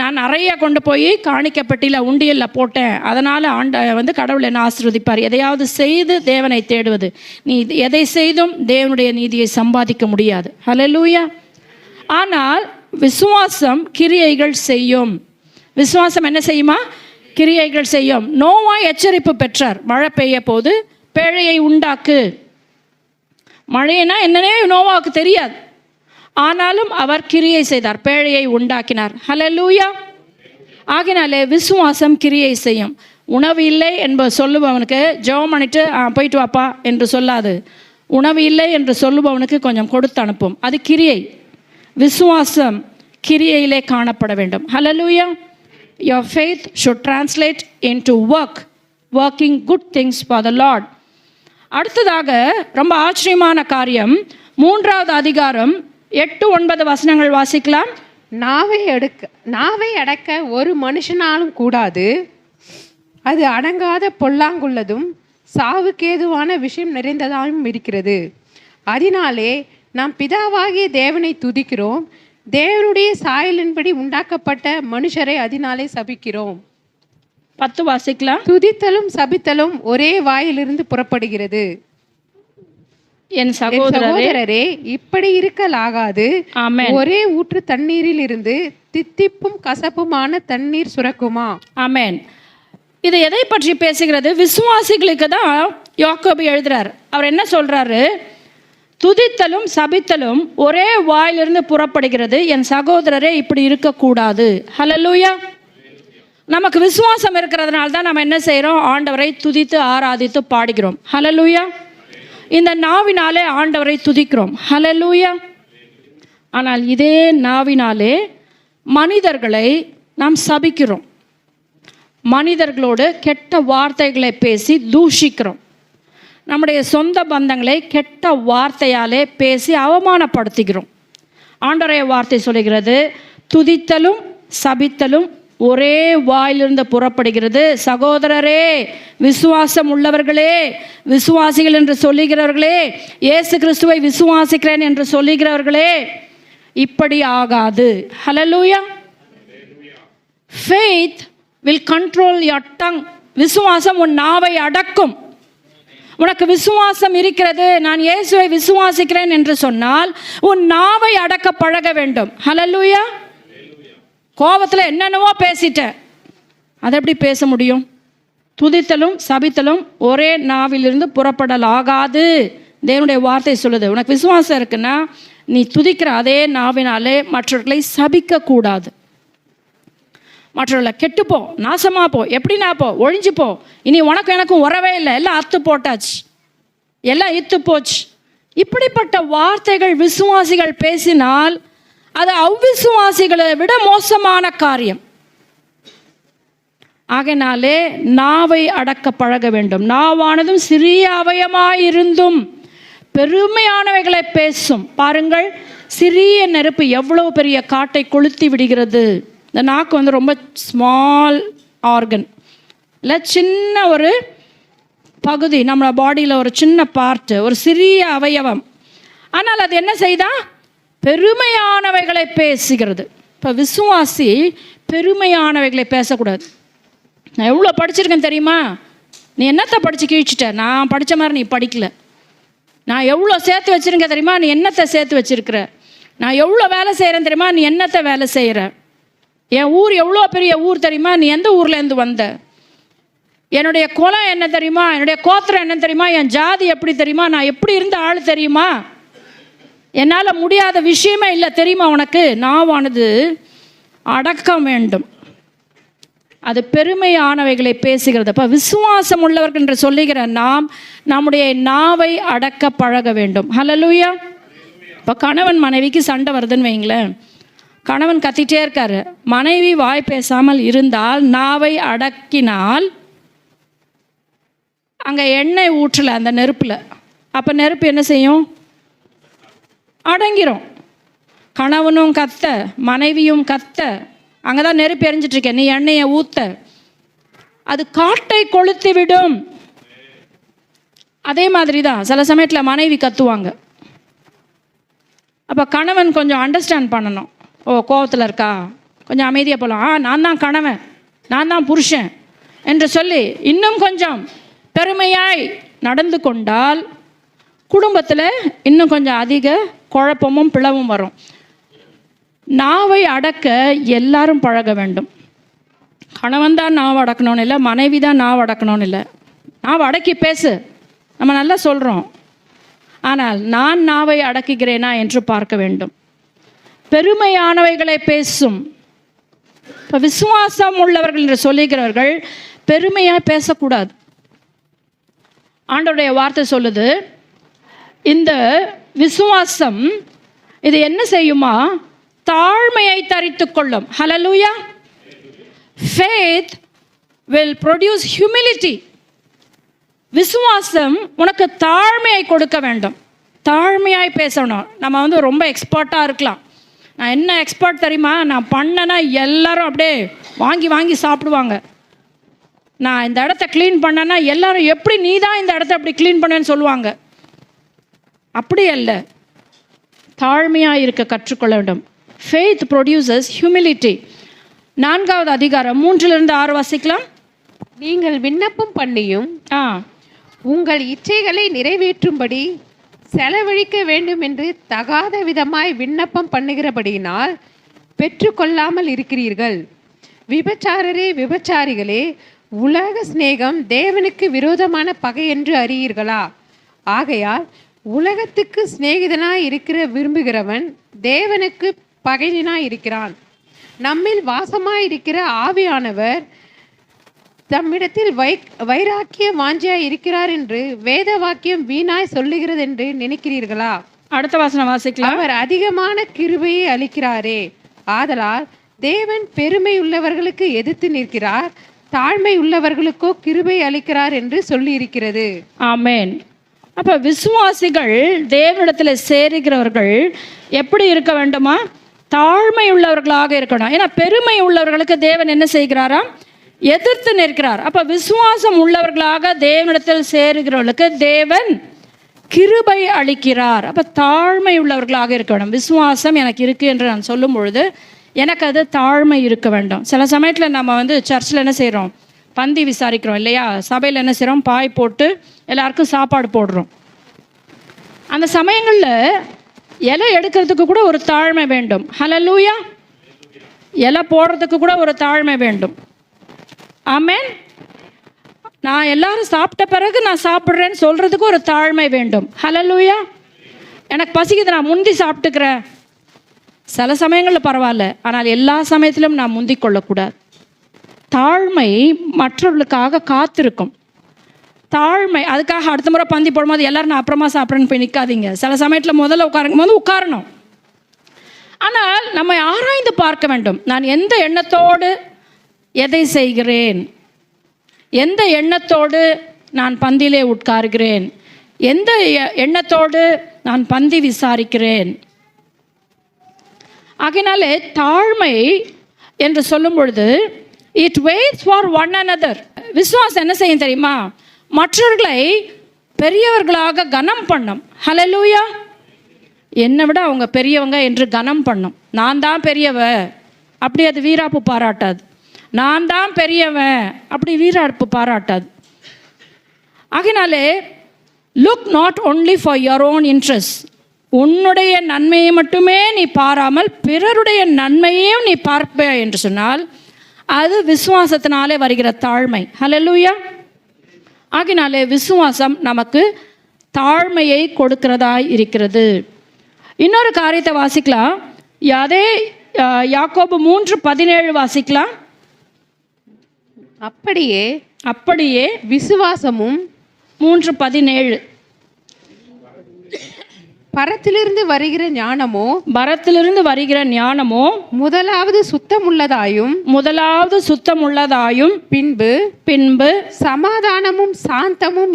நான் நிறைய கொண்டு போய் காணிக்கப்பட்டியில் உண்டியலில் போட்டேன் அதனால் கடவுள் என்ன ஆசீர்வதிப்பார். எதையாவது செய்து தேவனை தேடுவது. நீ எதை செய்தும் தேவனுடைய நீதியை சம்பாதிக்க முடியாது. ஹல்லேலூயா. ஆனால் விசுவாசம் கிரியைகள் செய்யும். விசுவாசம் என்ன செய்யுமா? கிரியைகள் செய்யும். நோவா எச்சரிப்பு பெற்றார். மழை பெய்ய போது பேழையை உண்டாக்கு. மழைனா என்னன்னே நோவாவுக்கு தெரியாது. ஆனாலும் அவர் கிரியை செய்தார், பேழையை உண்டாக்கினார். ஹல்லேலூயா. ஆகினாலே விசுவாசம் கிரியை செய்யும். உணவு இல்லை என்பது சொல்லுபவனுக்கு ஜெபம் பண்ணிட்டு போயிட்டு வாப்பா என்று சொல்லாது. உணவு இல்லை என்று சொல்லுபவனுக்கு கொஞ்சம் கொடுத்து அனுப்பும். அது கிரியை. விசுவாசம் கிரியையிலே காணப்பட வேண்டும். ஹல்லேலூயா. Your faith should translate into work, working good things for the Lord. அடுத்ததாக ரொம்ப ஆச்சரியமான காரியம், 3வது அதிகாரம் 8-9 வசனங்கள் வாசிக்கலாம். நாவை அடக்க ஒரு மனுஷனாலும் கூடாது, அது அடங்காத பொல்லாங்குள்ளதும் சாவுக்கேதுவான விஷயம் நிறைந்ததாகவும் இருக்கிறது. அதனாலே நாம் பிதாவாகிய தேவனை துதிக்கிறோம், தேவனுடைய சாயலின்படி உண்டாக்கப்பட்ட மனுஷரை அதனாலே சபிக்கிறோம். 10 வாசிக்கலாம். துதித்தலும் சபித்தலும் ஒரே வாயிலிருந்து புறப்படுகிறது. என் சகோதரரே, இப்படி இருக்கலாகாது. ஒரே ஊற்று தண்ணீரில் இருந்து தித்திப்பும் கசப்புமான தண்ணீர் சுரக்குமா? ஆமென். இது எதை பற்றி பேசுகிறது? விசுவாசிகளுக்கு தான் யாக்கோபு எழுதுறார். அவர் என்ன சொல்றாரு? துதித்தலும் சபித்தலும் ஒரே வாயிலிருந்து புறப்படுகிறது. என் சகோதரரே, இப்படி இருக்கக்கூடாது. ஹல்லேலூயா. நமக்கு விசுவாசம் இருக்கிறதுனால தான் நம்ம என்ன செய்கிறோம்? ஆண்டவரை துதித்து ஆராதித்து பாடுகிறோம். ஹல்லேலூயா. இந்த நாவினாலே ஆண்டவரை துதிக்கிறோம். ஹல்லேலூயா. ஆனால் இதே நாவினாலே மனிதர்களை நாம் சபிக்கிறோம். மனிதர்களோடு கெட்ட வார்த்தைகளை பேசி தூஷிக்கிறோம். நம்முடைய சொந்த பந்தங்களை கெட்ட வார்த்தையாலே பேசி அவமானப்படுத்துகிறோம். ஆண்டவருடைய வார்த்தை சொல்லுகிறது, துதித்தலும் சபித்தலும் ஒரே வாயிலிருந்து புறப்படுகிறது. சகோதரரே, விசுவாசம் உள்ளவர்களே, விசுவாசிகள் என்று சொல்லுகிறவர்களே, இயேசு கிறிஸ்துவை விசுவாசிக்கிறேன் என்று சொல்லுகிறவர்களே, இப்படி ஆகாது. ஹல்லேலூயா. Faith will control your tongue. விசுவாசம் உன் நாவை அடக்கும். உனக்கு விசுவாசம் இருக்கிறது, நான் இயேசுவை விசுவாசிக்கிறேன் என்று சொன்னால் உன் நாவை அடக்க பழக வேண்டும். ஹல்லேலூயா. கோபத்தில் என்னென்னவோ பேசிட்டேன், அதை எப்படி பேச முடியும்? துதித்தலும் சபித்தலும் ஒரே நாவிலிருந்து புறப்படலாகாது. தேவனுடைய வார்த்தை சொல்லுது. உனக்கு விசுவாசம் இருக்குன்னா நீ துதிக்கிற அதே நாவினாலே மற்றவர்களை சபிக்கக்கூடாது. மற்றவர்களை கெட்டுப்போ, நாசமாக போ, எப்படின்னா போ, ஒழிஞ்சு போ, இனி உனக்கும் எனக்கும் உறவே இல்லை, எல்லாம் அத்து போட்டாச்சு, எல்லாம் இத்து போச்சு, இப்படிப்பட்ட வார்த்தைகள் விசுவாசிகள் பேசினால் அது அவ்விசுவாசிகளை விட மோசமான காரியம். ஆகையினாலே நாவை அடக்க பழக வேண்டும். நாவானதும் சிறிய அவயமாயிருந்தும் பெருமையானவைகளை பேசும். பாருங்கள், சிறிய நெருப்பு எவ்வளோ பெரிய காட்டை கொளுத்தி விடுகிறது. இந்த நாக்கு ரொம்ப ஸ்மால் ஆர்கன் இல்லை, சின்ன ஒரு பகுதி, நம்ம பாடியில் ஒரு சின்ன பார்ட்டு, ஒரு சிறிய அவயவம். ஆனால் அது என்ன செய்தா? பெருமையானவைகளை பேசுகிறது. இப்போ விசுவாசி பெருமையானவைகளை பேசக்கூடாது. நான் எவ்வளோ படிச்சிருக்கேன் தெரியுமா? நீ என்னத்தை படித்து கீழ்ச்சிட்ட? நான் படித்த மாதிரி நீ படிக்கல. நான் எவ்வளோ சேர்த்து வச்சுருக்கேன் தெரியுமா? நீ என்னத்தை சேர்த்து வச்சுருக்கிற? நான் எவ்வளோ வேலை செய்கிறேன் தெரியுமா? நீ என்னத்தை வேலை செய்கிற? என் ஊர் எவ்வளோ பெரிய ஊர் தெரியுமா? நீ எந்த ஊர்லேருந்து வந்த? என்னுடைய குலம் என்ன தெரியுமா? என்னுடைய கோத்திரம் என்ன தெரியுமா? என் ஜாதி எப்படி தெரியுமா? நான் எப்படி இருந்த ஆள் தெரியுமா? என்னால் முடியாத விஷயமே இல்லை தெரியுமா உனக்கு? நாவானது அடக்க வேண்டும். அது பெருமையானவைகளை பேசுகிறது. அப்போ விசுவாசம் உள்ளவர்கள் என்று சொல்லுகிற நாம் நம்முடைய நாவை அடக்க பழக வேண்டும். ஹல்லேலூயா. இப்போ கணவன் மனைவிக்கு சண்டை வருதுன்னு வைங்களேன், கணவன் கத்திட்டே இருக்காரு. மனைவி வாய் பேசாமல் இருந்தால், நாவை அடக்கினால், அங்கே எண்ணெய் ஊற்றலை அந்த நெருப்பில், அப்போ நெருப்பு என்ன செய்யும்? அடங்கிரும். கணவனும் கத்த, மனைவியும் கத்த, அங்கே தான் நெருப்பு எரிஞ்சிட்ருக்கேன், நீ எண்ணெயை ஊற்ற, அது காட்டை கொளுத்தி விடும். அதே மாதிரி தான் சில சமயத்தில் மனைவி கத்துவாங்க. அப்போ கணவன் கொஞ்சம் அண்டர்ஸ்டாண்ட் பண்ணணும். ஓ, கோவத்தில் இருக்கா, கொஞ்சம் அமைதியாக போகலாம், நான் தான் கணவன், நான் தான் புருஷன் என்று சொல்லி இன்னும் கொஞ்சம் பெருமையாய் நடந்து கொண்டால் குடும்பத்தில் இன்னும் கொஞ்சம் அதிக குழப்பமும் பிளவும் வரும். நாவை அடக்க எல்லாரும் பழக வேண்டும். கணவன் தான் நாவை அடக்கணும்னு இல்லை, மனைவி தான் நாவை அடக்கணும்னு இல்லை. நாவை அடக்கி பேசு, நம்ம நல்லா சொல்கிறோம். ஆனால் நான் நாவை அடக்குகிறேனா என்று பார்க்க வேண்டும். பெருமையானவைகளை பேசும். இப்போ விசுவாசம் உள்ளவர்கள் என்று சொல்லுகிறவர்கள் பெருமையாக பேசக்கூடாது. ஆண்டவருடைய வார்த்தை சொல்லுது, இந்த விசுவாசம் இது என்ன செய்யுமா? தாழ்மையை தரித்து கொள்ளும். ஹல்லேலூயா. Faith will produce humility. விசுவாசம் உனக்கு தாழ்மையை கொடுக்க வேண்டும். தாழ்மையாய் பேசணும். நம்ம ரொம்ப எக்ஸ்பர்ட்டாக இருக்கலாம். நான் என்ன எக்ஸ்பர்ட் தெரியுமா, நான் பண்ணேன்னா எல்லாரும் அப்படியே வாங்கி வாங்கி சாப்பிடுவாங்க. நான் இந்த இடத்த க்ளீன் பண்ணேன்னா எல்லாரும் எப்படி நீ தான் இந்த இடத்த அப்படி க்ளீன் பண்ணேன்னு சொல்லுவாங்க. அப்படி அல்ல, தாழ்மையாக இருக்க கற்றுக்கொள்ள வேண்டும். Faith produces humility. 4வது அதிகாரம் 3-6 வாசிக்கலாம். நீங்கள் விண்ணப்பம் பண்ணியும் உங்கள் இச்சைகளை நிறைவேற்றும்படி செலவழிக்க வேண்டும் என்று தகாத விதமாய் விண்ணப்பம் பண்ணுகிறபடியினால் பெற்றுக்கொள்ளாமல் இருக்கிறீர்கள். விபச்சாரரே, விபச்சாரிகளே, உலக சிநேகம் தேவனுக்கு விரோதமான பகை என்று அறியீர்களா? ஆகையால் உலகத்துக்கு சிநேகிதனாய் இருக்கிற விரும்புகிறவன் தேவனுக்கு பகைஞனாய் இருக்கிறான். நம்மில் வாசமாய் இருக்கிற ஆவியானவர் தம்மிடத்தில் வைராக்கிய வாஞ்சியாய் இருக்கிறார் என்று வேத வாக்கியம் வீணாய் சொல்லுகிறது என்று நினைக்கிறீர்களா? அடுத்த வசனம் வாசிக்கலாம். அவர் அதிகமான கிருபையை அளிக்கிறாரே, ஆதலால் தேவன் பெருமை உள்ளவர்களுக்கு எதிர்த்து நிற்கிறார், தாழ்மை உள்ளவர்களுக்கோ கிருபை அளிக்கிறார் என்று சொல்லி இருக்கிறது. ஆமென். அப்போ விசுவாசிகள் தேவனிடத்தில் சேருகிறவர்கள் எப்படி இருக்க வேண்டுமா? தாழ்மை உள்ளவர்களாக இருக்கணும். ஏன்னா பெருமை உள்ளவர்களுக்கு தேவன் என்ன செய்கிறாராம்? எதிர்த்து நிற்கிறார். அப்போ விசுவாசம் உள்ளவர்களாக தேவனிடத்தில் சேருகிறவர்களுக்கு தேவன் கிருபை அளிக்கிறார். அப்போ தாழ்மை உள்ளவர்களாக இருக்க வேண்டும். விசுவாசம் எனக்கு இருக்குது என்று நான் சொல்லும் பொழுது எனக்கு அது தாழ்மை இருக்க வேண்டும். சில சமயத்தில் நம்ம சர்ச்சில் என்ன செய்கிறோம்? பந்தி விசாரிக்கிறோம் இல்லையா? சபையில் என்ன செய்கிறோம்? பாய் போட்டு எல்லாருக்கும் சாப்பாடு போடுறோம். அந்த சமயங்களில் இலை எடுக்கிறதுக்கு கூட ஒரு தாழ்மை வேண்டும். ஹல்லேலூயா. இலை போடுறதுக்கு கூட ஒரு தாழ்மை வேண்டும். ஆமென். நான் எல்லாரும் சாப்பிட்ட பிறகு நான் சாப்பிட்றேன்னு சொல்கிறதுக்கு ஒரு தாழ்மை வேண்டும். ஹல்லேலூயா. எனக்கு பசிக்குது, நான் முந்தி சாப்பிட்டுக்கிறேன். சில சமயங்களில் பரவாயில்ல, ஆனால் எல்லா சமயத்திலும் நான் முந்தி கொள்ளக்கூடாது. தாழ்மை மற்றவர்களுக்காக காத்திருக்கும். தாழ்மை அதுக்காக அடுத்த முறை பந்தி போடும்போது எல்லோரும் நான் அப்புறமா சாப்பிட்றேன்னு போய் நிற்காதீங்க. சில சமயத்தில் முதல்ல உட்காருக்கும் போது உட்காரணும். ஆனால் நம்ம ஆராய்ந்து பார்க்க வேண்டும். நான் எந்த எண்ணத்தோடு எதை செய்கிறேன், எந்த எண்ணத்தோடு நான் பந்தியிலே உட்காருகிறேன், எந்த எண்ணத்தோடு நான் பந்தி விசாரிக்கிறேன். ஆகையினாலே தாழ்மை என்று சொல்லும் பொழுது it weights for one another. விசுவாசம் என்ன செய்யும் தெரியுமா? மற்றவர்களை பெரியவர்களாக கனம் பண்ணும். ஹல்லேலூயா. என்னை விட அவங்க பெரியவங்க என்று கனம் பண்ணும். நான் தான் பெரியவ அப்படி அது வீராப்பு பாராட்டாது. நான் தான் பெரியவன் அப்படி வீராப்பு பாராட்டாது. ஆகினாலே look not only for your own interest. உன்னுடைய நன்மையை மட்டுமே நீ பாராமல் பிறருடைய நன்மையையும் நீ பார்ப்ப என்று சொன்னால் அது விசுவாசத்தினாலே வருகிற தாழ்மை. ஹல்லேலூயா. ஆகினாலே விசுவாசம் நமக்கு தாழ்மையை கொடுக்கிறதாய் இருக்கிறது. இன்னொரு காரியத்தை வாசிக்கலாம். அதே யாக்கோபு 3:17 வாசிக்கலாம். அப்படியே விசுவாசமும் 3:17 பரத்திலிருந்து வருகிற ஞானமோ பரத்திலிருந்து வருகிற ஞானமோ முதலாவது சுத்தமுள்ளதாயும் பின்பு சமாதானமும் சாந்தமும்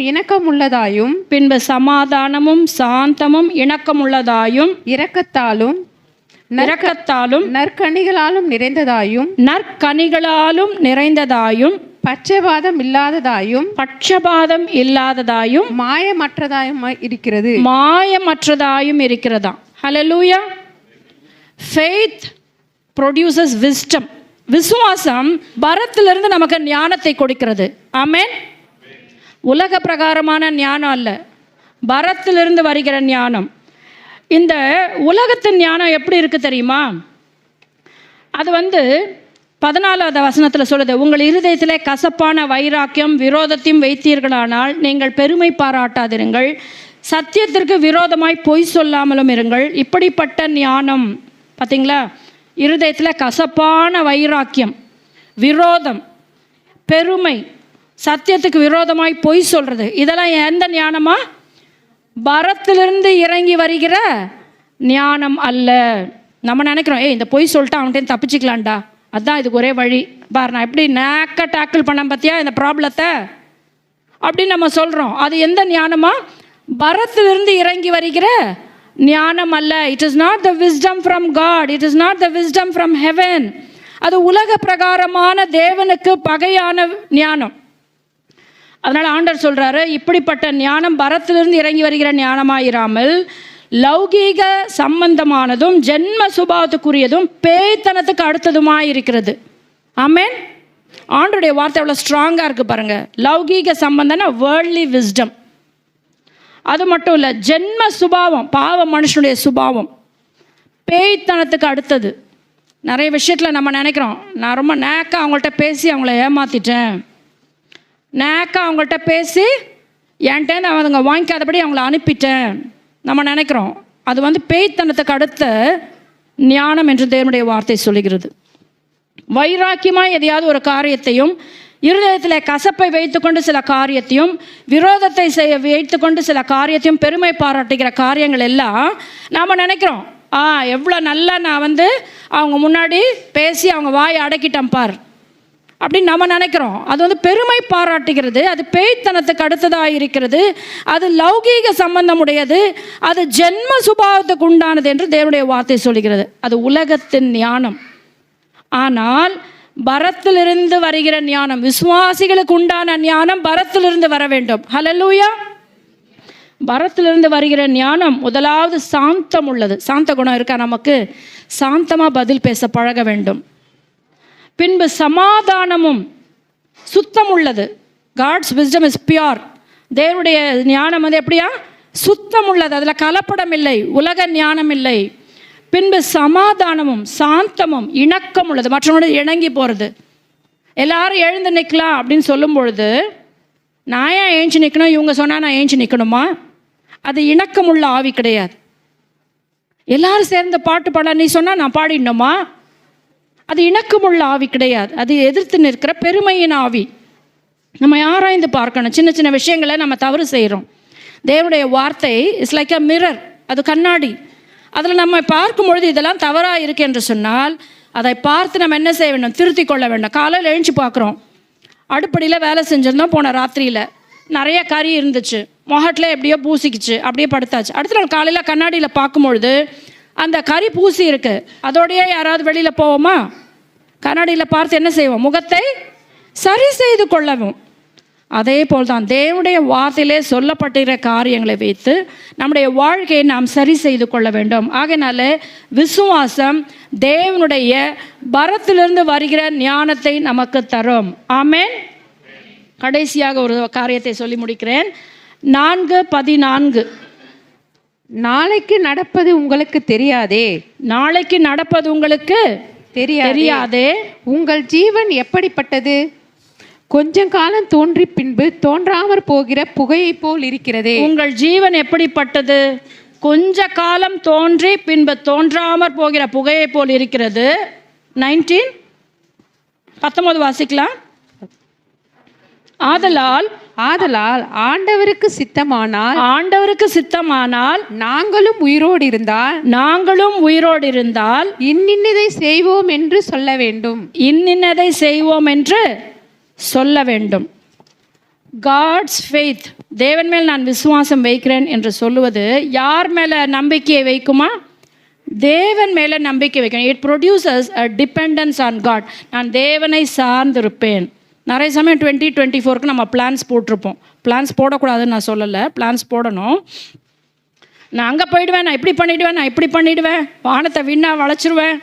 இணக்கமுள்ளதாயும் இரக்கத்தாலும் நற்கனிகளாலும் நிறைந்ததாயும் பட்சபாதம் இல்லாததாயும் மாயமற்றதாயும் இருக்கிறதாம். ஹல்லேலூயா. faith produces wisdom. விசுவாசம் பரத்திலிருந்து நமக்கு ஞானத்தை கொடுக்கிறது. ஆமென். உலக பிரகாரமான ஞானம் அல்ல, பரத்திலிருந்து வருகிற ஞானம். இந்த உலகத்தின் ஞானம் எப்படி இருக்கு தெரியுமா? அது 14வது வசனத்தில் சொல்லுது, உங்கள் இருதயத்திலே கசப்பான வைராக்கியம் விரோதத்தையும் வைத்தீர்களானால் நீங்கள் பெருமை பாராட்டாதிருங்கள், சத்தியத்திற்கு விரோதமாய் பொய் சொல்லாமலும் இருங்கள். இப்படிப்பட்ட ஞானம், பார்த்தீங்களா? இருதயத்தில் கசப்பான வைராக்கியம், விரோதம், பெருமை, சத்தியத்துக்கு விரோதமாய் பொய் சொல்கிறது, இதெல்லாம் எந்த ஞானமா? பரத்திலிருந்து இறங்கி வருகிற ஞானம் அல்ல. நம்ம நினைக்கிறோம், இந்த பொய் சொல்லிட்டு அவன்கிட்ட தப்பிச்சிக்கலாம்டா, அதுதான் இதுக்கு ஒரே வழி பார், நான் எப்படி நேக்க டேக்கிள் பண்ண பார்த்தியா இந்த ப்ராப்ளத்தை அப்படின்னு நம்ம சொல்கிறோம். அது எந்த ஞானமா? பரத்திலிருந்து இறங்கி வருகிற ஞானம் அல்ல. It is not the wisdom from God, it is not the wisdom from heaven. அது உலக பிரகாரமான தேவனுக்கு பகையான ஞானம். அதனால் ஆண்டவர் சொல்கிறாரு, இப்படிப்பட்ட ஞானம் பரத்திலிருந்து இறங்கி வருகிற ஞானமாயிராமல் லௌகீக சம்பந்தமானதும் ஜென்ம சுபாவத்துக்குரியதும் பேய்த்தனத்துக்கு அடுத்ததுமாக இருக்கிறது. ஆமென். ஆண்டருடைய வார்த்தை எவ்வளோ ஸ்ட்ராங்காக இருக்குது பாருங்கள். லௌகீக சம்பந்தம்னா வேர்ல்ட்லி விஸ்டம். அது மட்டும் இல்லை, ஜென்ம சுபாவம், பாவ மனுஷனுடைய சுபாவம் பேய்த்தனத்துக்கு அடுத்தது. நிறைய விஷயத்தில் நம்ம நினைக்கிறோம், நான் ரொம்ப நேக்காக அவங்கள்ட்ட பேசி அவங்கள ஏமாற்றிட்டேன், நேக்காக அவங்கள்ட்ட பேசி என்கிட்டேருந்து அவங்க வாங்கிக்காதபடி அவங்கள அனுப்பிட்டேன் நம்ம நினைக்கிறோம். அது பேய்த்தனத்துக்கு அடுத்த ஞானம் என்று தேவனுடைய வார்த்தை சொல்லுகிறது. வைராக்கியமாக எதையாவது ஒரு காரியத்தையும், இருதயத்தில் கசப்பை வைத்துக்கொண்டு சில காரியத்தையும், விரோதத்தை வைத்துக்கொண்டு சில காரியத்தையும், பெருமை பாராட்டுகிற காரியங்கள் எல்லாம் நாம் நினைக்கிறோம், எவ்வளோ நல்லா நான் அவங்க முன்னாடி பேசி அவங்க வாயை அடக்கிட்டேன் பார் அப்படின்னு நம்ம நினைக்கிறோம். அது பெருமை பாராட்டுகிறது, அது பேய்த்தனத்துக்கு அடுத்ததாக இருக்கிறது, அது லௌகீக சம்பந்தமுடையது, அது ஜென்ம சுபாவத்துக்கு உண்டானது என்று தேவனுடைய வார்த்தை சொல்கிறது. அது உலகத்தின் ஞானம். ஆனால் பரத்திலிருந்து வருகிற ஞானம், விசுவாசிகளுக்கு உண்டான ஞானம் பரத்திலிருந்து வர வேண்டும். ஹல்லேலூயா. பரத்திலிருந்து வருகிற ஞானம் முதலாவது சாந்தம் உள்ளது. சாந்த குணம் இருக்கா நமக்கு? சாந்தமாக பதில் பேச பழக வேண்டும். பின்பு சமாதானமும் சுத்தம் உள்ளது. God's wisdom is pure. தேவனுடைய ஞானம் எப்படியா? சுத்தம் உள்ளது, அதில் கலப்படம் இல்லை, உலக ஞானம் இல்லை. பின்பு சமாதானமும் சாந்தமும் இணக்கம் உள்ளது, மற்றவங்களோட இணங்கி போகிறது. எல்லாரும் எழுந்து நிற்கலாம் அப்படின்னு சொல்லும் பொழுது நான் ஏன் ஏஞ்சி நிற்கணும், இவங்க சொன்னால் நான் ஏஞ்சி நிற்கணுமா? அது இணக்கமுள்ள ஆவி கிடையாது. எல்லாரும் சேர்ந்து பாட்டு பாட நீ சொன்னால் நான் பாடிடணுமா? அது இணக்கமுள்ள ஆவி கிடையாது. அது எதிர்த்து நிற்கிற பெருமையின் ஆவி. நம்ம ஆராய்ந்து பார்க்கணும். சின்ன சின்ன விஷயங்களை நம்ம தவறு செய்கிறோம். தேவனுடைய வார்த்தை இஸ் லைக் அ மிரர், அது கண்ணாடி. அதில் நம்ம பார்க்கும்பொழுது இதெல்லாம் தவறாக இருக்கு என்று சொன்னால் அதை பார்த்து நம்ம என்ன செய்ய வேண்டும்? திருத்தி கொள்ள வேண்டும். காலையில் எழுந்து பார்க்குறோம், அடுப்படியில் வேலை செஞ்சுருந்தோம், போன ராத்திரியில் நிறைய கறி இருந்துச்சு, முகட்டில் எப்படியோ பூசிக்குச்சு, அப்படியே படுத்தாச்சு. அடுத்த நாள் காலையில் கண்ணாடியில் பார்க்கும்பொழுது அந்த கறி பூசி இருக்குது. அதோடையே யாராவது வெளியில் போவோமா? கண்ணாடியில் பார்த்து என்ன செய்வோம்? முகத்தை சரி செய்து கொள்ளவும். அதே போல் தான் தேவனுடைய வார்த்தையிலே சொல்லப்பட்டிருக்கிற காரியங்களை வைத்து நம்முடைய வாழ்க்கையை நாம் சரி செய்து கொள்ள வேண்டும். ஆகையினால விசுவாசம் தேவனுடைய பரத்திலிருந்து வருகிற ஞானத்தை நமக்கு தரும். ஆமென். கடைசியாக ஒரு காரியத்தை சொல்லி முடிக்கிறேன். 4:14. நாளைக்கு நடப்பது உங்களுக்கு தெரியாதே. நாளைக்கு நடப்பது உங்களுக்கு தெரியாதே. உங்கள் ஜீவன் எப்படிப்பட்டது? கொஞ்சம் காலம் தோன்றி பின்பு தோன்றாமற் போகிற புகையை போல் இருக்கிறதே. உங்கள் ஜீவன் எப்படிப்பட்டது? கொஞ்ச காலம் தோன்றி பின்பு தோன்றாமற் போகிற புகையை போல் இருக்கிறது. 19 19 வாசிக்கலாம். ஆதலால் ஆதலால் ஆண்டவருக்கு சித்தமானால் நாங்களும் உயிரோடு இருந்தால் இன்னின்னதை செய்வோம் என்று சொல்ல வேண்டும். காட்ஸ் ஃபெய்த், தேவன் மேல் நான் விசுவாசம் வைக்கிறேன் என்று சொல்லுவது யார் மேலே நம்பிக்கையை வைக்குமா? தேவன் மேலே நம்பிக்கை வைக்கணும். It produces a dependence on God. நான் தேவனை சார்ந்திருப்பேன். நிறைய சமயம் 2024க்கு நம்ம பிளான்ஸ் போட்டிருப்போம். பிளான்ஸ் போடக்கூடாதுன்னு நான் சொல்லலை, பிளான்ஸ் போடணும். நான் அங்கே போயிடுவேன், நான் இப்படி பண்ணிவிடுவேன், வானத்தை விண்ணாக வளைச்சிருவேன்,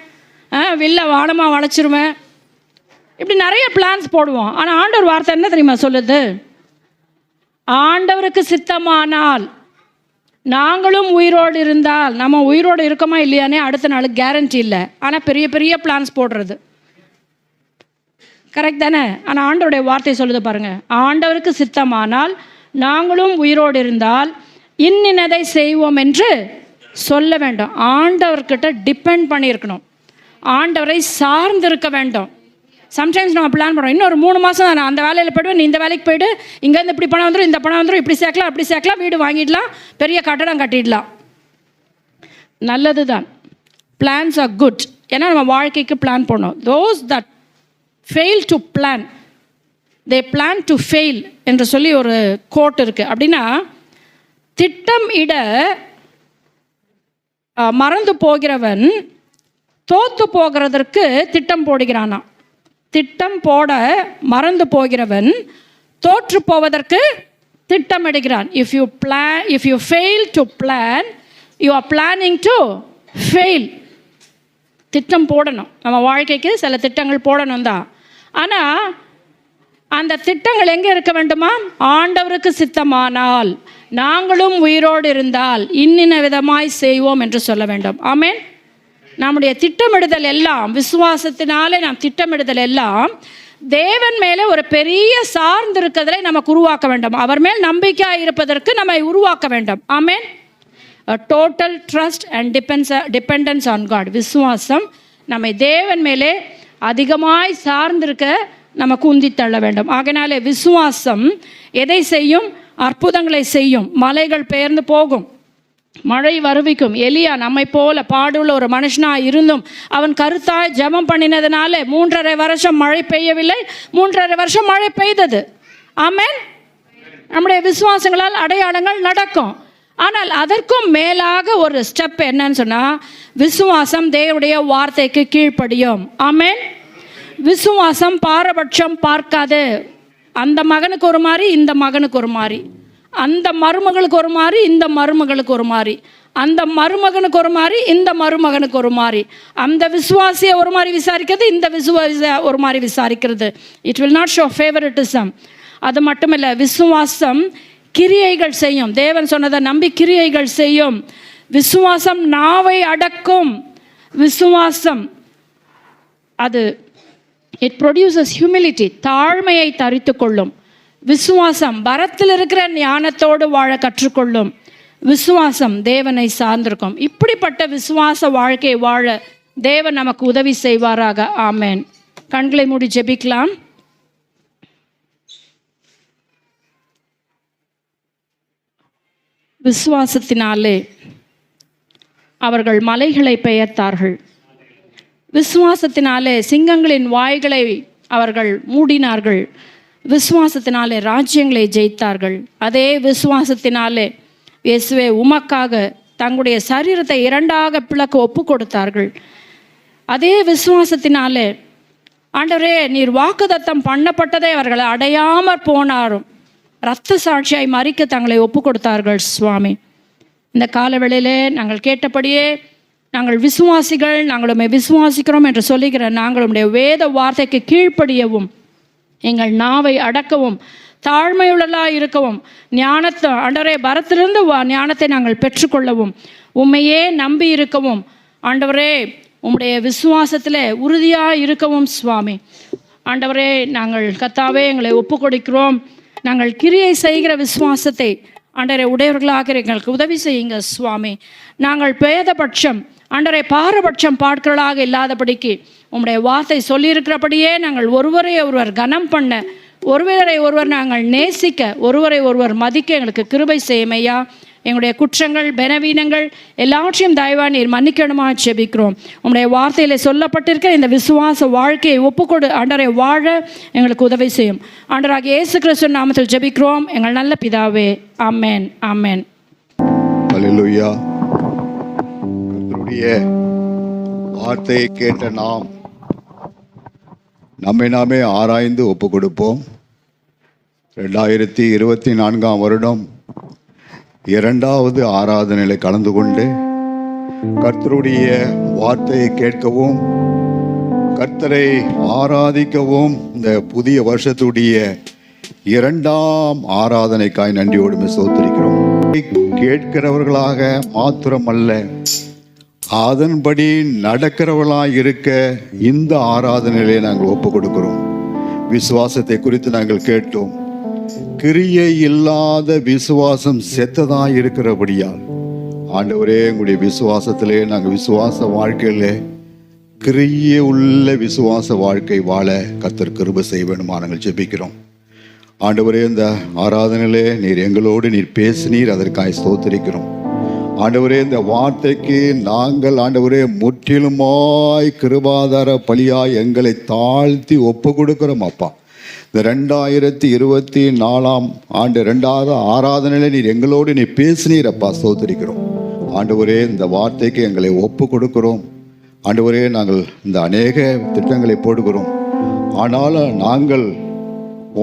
வில்ல வானமாக வளைச்சிருவேன், இப்படி நிறைய பிளான்ஸ் போடுவோம். ஆனால் ஆண்டவர் வார்த்தை என்ன தெரியுமா சொல்லுது? ஆண்டவருக்கு சித்தமானால் நாங்களும் உயிரோடு இருந்தால், நம்ம உயிரோடு இருக்கோமா இல்லையானே அடுத்த நாள் கேரண்டி இல்லை. ஆனால் பெரிய பெரிய பிளான்ஸ் போடுறது கரெக்ட் தானே? ஆனால் ஆண்டவருடைய வார்த்தை சொல்லுது பாருங்கள், ஆண்டவருக்கு சித்தமானால் நாங்களும் உயிரோடு இருந்தால் இன்னினதை செய்வோம் என்று சொல்ல வேண்டும். ஆண்டவர்கிட்ட டிபெண்ட் பண்ணியிருக்கணும், ஆண்டவரை சார்ந்திருக்க வேண்டும். சம்டைம்ஸ் நம்ம பிளான் பண்ணுறோம், இன்னொரு 3 மாதம் நான் அந்த வேலையில் போய்டுவேன், நீ இந்த வேலைக்கு போய்ட்டு இங்கேருந்து இப்படி பணம் வந்துடும், இந்த பணம் வந்துடும், இப்படி சேர்க்கலாம் அப்படி சேர்க்கலாம், வீடு வாங்கிடலாம், பெரிய கட்டடம் கட்டிடலாம். நல்லது தான், பிளான்ஸ் ஆர் குட். ஏன்னா நம்ம வாழ்க்கைக்கு பிளான் பண்ணோம். Those that fail to plan they plan to fail என்று சொல்லி ஒரு கோட் இருக்குது. அப்படின்னா திட்டம் இட மறந்து போகிறவன் தோற்று போகிறதற்கு திட்டம் போடுகிறானா. திட்டம் போட மறந்து போகிறவன் தோற்று போவதற்கு திட்டமிடுகிறான். If you fail to plan, you are planning to fail. திட்டம் போடணும், நம்ம வாழ்க்கைக்கு சில திட்டங்கள் போடணும் தான். ஆனால் அந்த திட்டங்கள் எங்கே இருக்க வேண்டுமா? ஆண்டவருக்கு சித்தமானால் நாங்களும் உயிரோடு இருந்தால் இன்னின விதமாய் செய்வோம் என்று சொல்ல வேண்டும். ஆமென். நம்முடைய திட்டமிடுதல் எல்லாம், விசுவாசத்தினாலே நாம் திட்டமிடுதல் எல்லாம் தேவன் மேலே ஒரு பெரிய சார்ந்திருக்கிறதை நமக்கு உருவாக்க வேண்டும். அவர் மேல் நம்பிக்கையாக இருப்பதற்கு நம்மை உருவாக்க வேண்டும். Amen. Total trust and dependence on God. விசுவாசம் நம்மை தேவன் மேலே அதிகமாய் சார்ந்திருக்க நமக்கு உந்தி தள்ள வேண்டும். ஆகையினாலே விசுவாசம் எதை செய்யும்? அற்புதங்களை செய்யும். மலைகள் பெயர்ந்து போகும், மழை வருவிக்கும். எலியா நம்மை போல பாடுள்ள ஒரு மனுஷனாக இருந்தும் அவன் கருத்தாய் ஜெபம் பண்ணினதுனால 3.5 வருஷம் மழை பெய்யவில்லை, 3.5 வருஷம் மழை பெய்தது. ஆமென். நம்முடைய விசுவாசங்களால் அடையாளங்கள் நடக்கும். ஆனால் அதற்கும் மேலாக ஒரு ஸ்டெப் என்னன்னு சொன்னால், விசுவாசம் தேவனுடைய வார்த்தைக்கு கீழ்ப்படியும். ஆமென். விசுவாசம் பாரபட்சம் பார்க்காது. அந்த மகனுக்கு ஒரு மாதிரி, இந்த மகனுக்கு ஒரு மாதிரி, அந்த மருமகளுக்கு ஒரு மாதிரி, இந்த மருமகளுக்கு ஒரு மாதிரி, அந்த மருமகனுக்கு ஒரு மாதிரி, இந்த மருமகனுக்கு ஒரு மாதிரி, அந்த விசுவாசியை ஒரு மாதிரி விசாரிக்கிறது, இந்த விசுவாசியை ஒரு மாதிரி விசாரிக்கிறது. It will not show favouritism. அது மட்டுமில்லை, விசுவாசம் கிரியைகள் செய்யும். தேவன் சொன்னதை நம்பி கிரியைகள் செய்யும். விசுவாசம் நாவை அடக்கும். விசுவாசம் அது இட் ப்ரொடியூசஸ் ஹியூமிலிட்டி, தாழ்மையை தரித்து கொள்ளும். விசுவாசம் பரத்தில் இருக்கிற ஞானத்தோடு வாழ கற்றுக்கொள்ளும். விசுவாசம் தேவனை சார்ந்திருக்கும். இப்படிப்பட்ட விசுவாச வாழ்க்கையை வாழ தேவன் நமக்கு உதவி செய்வாராக. ஆமென். கண்களை மூடி ஜெபிக்கலாம். விசுவாசத்தினாலே அவர்கள் மலைகளை பெயர்த்தார்கள். விசுவாசத்தினாலே சிங்கங்களின் வாய்களை அவர்கள் மூடினார்கள். விசுவாசத்தினாலே ராஜ்யங்களை ஜெயித்தார்கள். அதே விசுவாசத்தினாலே இயேசுவே உமக்காக தங்களுடைய சரீரத்தை 2ஆக பிளக்க ஒப்பு கொடுத்தார்கள். அதே விசுவாசத்தினாலே ஆண்டவரே நீர் வாக்குத்தத்தம் பண்ணப்பட்டதை அவர்கள் அடையாமற் போனாரும் இரத்த சாட்சியாய் மறிக்க தங்களை ஒப்பு கொடுத்தார்கள். சுவாமி, இந்த காலவேளையிலே நாங்கள் கேட்டபடியே நாங்கள் விசுவாசிகள், நாங்களுமே விசுவாசிக்கிறோம் என்று சொல்லுகிற நாங்களுடைய வேத வார்த்தைக்கு கீழ்ப்படியவும், எங்கள் நாவை அடக்கவும், தாழ்மையுள்ளலாக இருக்கவும், ஞானத்தை ஆண்டவரே பரத்திலிருந்து ஞானத்தை நாங்கள் பெற்றுக்கொள்ளவும், உம்மையே நம்பி இருக்கவும், ஆண்டவரே உம்முடைய விசுவாசத்தில் உறுதியாக இருக்கவும். சுவாமி ஆண்டவரே நாங்கள் கர்த்தாவே எங்களை ஒப்பு கொடுக்கிறோம். நாங்கள் கிரியை செய்கிற விசுவாசத்தை ஆண்டவரே உடையவர்களாக எங்களுக்கு உதவி செய்யுங்க. சுவாமி நாங்கள் பேதபட்சம் ஆண்டவரே பாரபட்சம் பார்க்கிறவர்களாக இல்லாதபடிக்கு உம்முடைய வார்த்தை சொல்லியிருக்கிறபடியே நாங்கள் ஒருவரை ஒருவர் கனம் பண்ண ஒருவரை ஒருவர் நாங்கள் நேசிக்க, ஒருவரை ஒருவர் மதிக்க எங்களுக்கு கிருபை செய்யுமையா. எங்களுடைய குற்றங்கள், பலவீனங்கள் எல்லாவற்றையும் தயவா நீர் மன்னிக்கணுமா ஜெபிக்கிறோம். உம்முடைய வார்த்தையில் சொல்லப்பட்டிருக்கிற இந்த விசுவாச வாழ்க்கையை ஒப்புக்கொடு ஆண்டவரை வாழ எங்களுக்கு உதவி செய்யும். ஆண்டவராகிய இயேசு கிறிஸ்து நாமத்தில் ஜெபிக்கிறோம் எங்கள் நல்ல பிதாவே. ஆமென், ஆமென். அல்லேலூயா. கர்த்தருடைய வார்த்தையை கேட்ட நாம் நம்மை நாமே ஆராய்ந்து ஒப்பு கொடுப்போம். 2024 வருடம் 2வது ஆராதனையில் கலந்து கொண்டு கர்த்தருடைய வார்த்தையை கேட்கவும் கர்த்தரை ஆராதிக்கவும் இந்த புதிய வருஷத்துடைய 2ஆம் ஆராதனைக்காய் நன்றியோடு ஸ்தோத்திரிக்கிறோம். கேட்கிறவர்களாக மாத்திரமல்ல, அதன்படி நடக்கிறவர்களாக இருக்க இந்த ஆராதனையிலே நாங்கள் ஒப்பு கொடுக்கிறோம். விசுவாசத்தை குறித்து நாங்கள் கேட்டோம். கிரியை இல்லாத விசுவாசம் செத்ததாக இருக்கிறபடியால் ஆண்டவரே, உங்களுடைய விசுவாசத்திலே நாங்கள் விசுவாச வாழ்க்கையிலே கிரியை உள்ள விசுவாச வாழ்க்கை வாழ கர்த்தர் கிருபை செய்ய வேண்டுமா நாங்கள் ஜெபிக்கிறோம். ஆண்டவரே, இந்த ஆராதனையிலே நீர் எங்களோடு நீர் பேசினீர், அதற்காக ஸ்தோத்திரிக்கிறோம். ஆண்டவரே, இந்த வார்த்தைக்கு நாங்கள் ஆண்டவரே முற்றிலுமாய் கிருபாதார பலியாய் எங்களை தாழ்த்தி ஒப்பு கொடுக்கிறோம் அப்பா. இந்த 2024ஆம் ஆண்டு 2வது ஆராதனையில நீர் எங்களோடு நீ பேசினீர் அப்பா, ஸ்தோத்திரிக்கிறோம். ஆண்டவரே, இந்த வார்த்தைக்கு எங்களை ஒப்பு கொடுக்கிறோம். ஆண்டவரே, நாங்கள் இந்த அநேக திட்டங்களை போடுகிறோம். ஆனால் நாங்கள்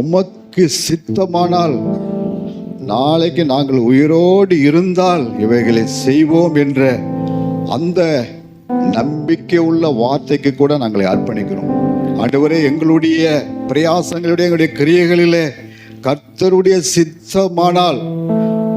உமக்கு சித்தமானால் நாளைக்கு நாங்கள் உயிரோடு இருந்தால் இவைகளை செய்வோம் என்ற அந்த நம்பிக்கை உள்ள வார்த்தைக்கு கூட நாங்களை அர்ப்பணிக்கிறோம். ஆண்டவரே, எங்களுடைய பிரயாசங்களுடைய எங்களுடைய கிரியைகளிலே கர்த்தருடைய சித்தமானால்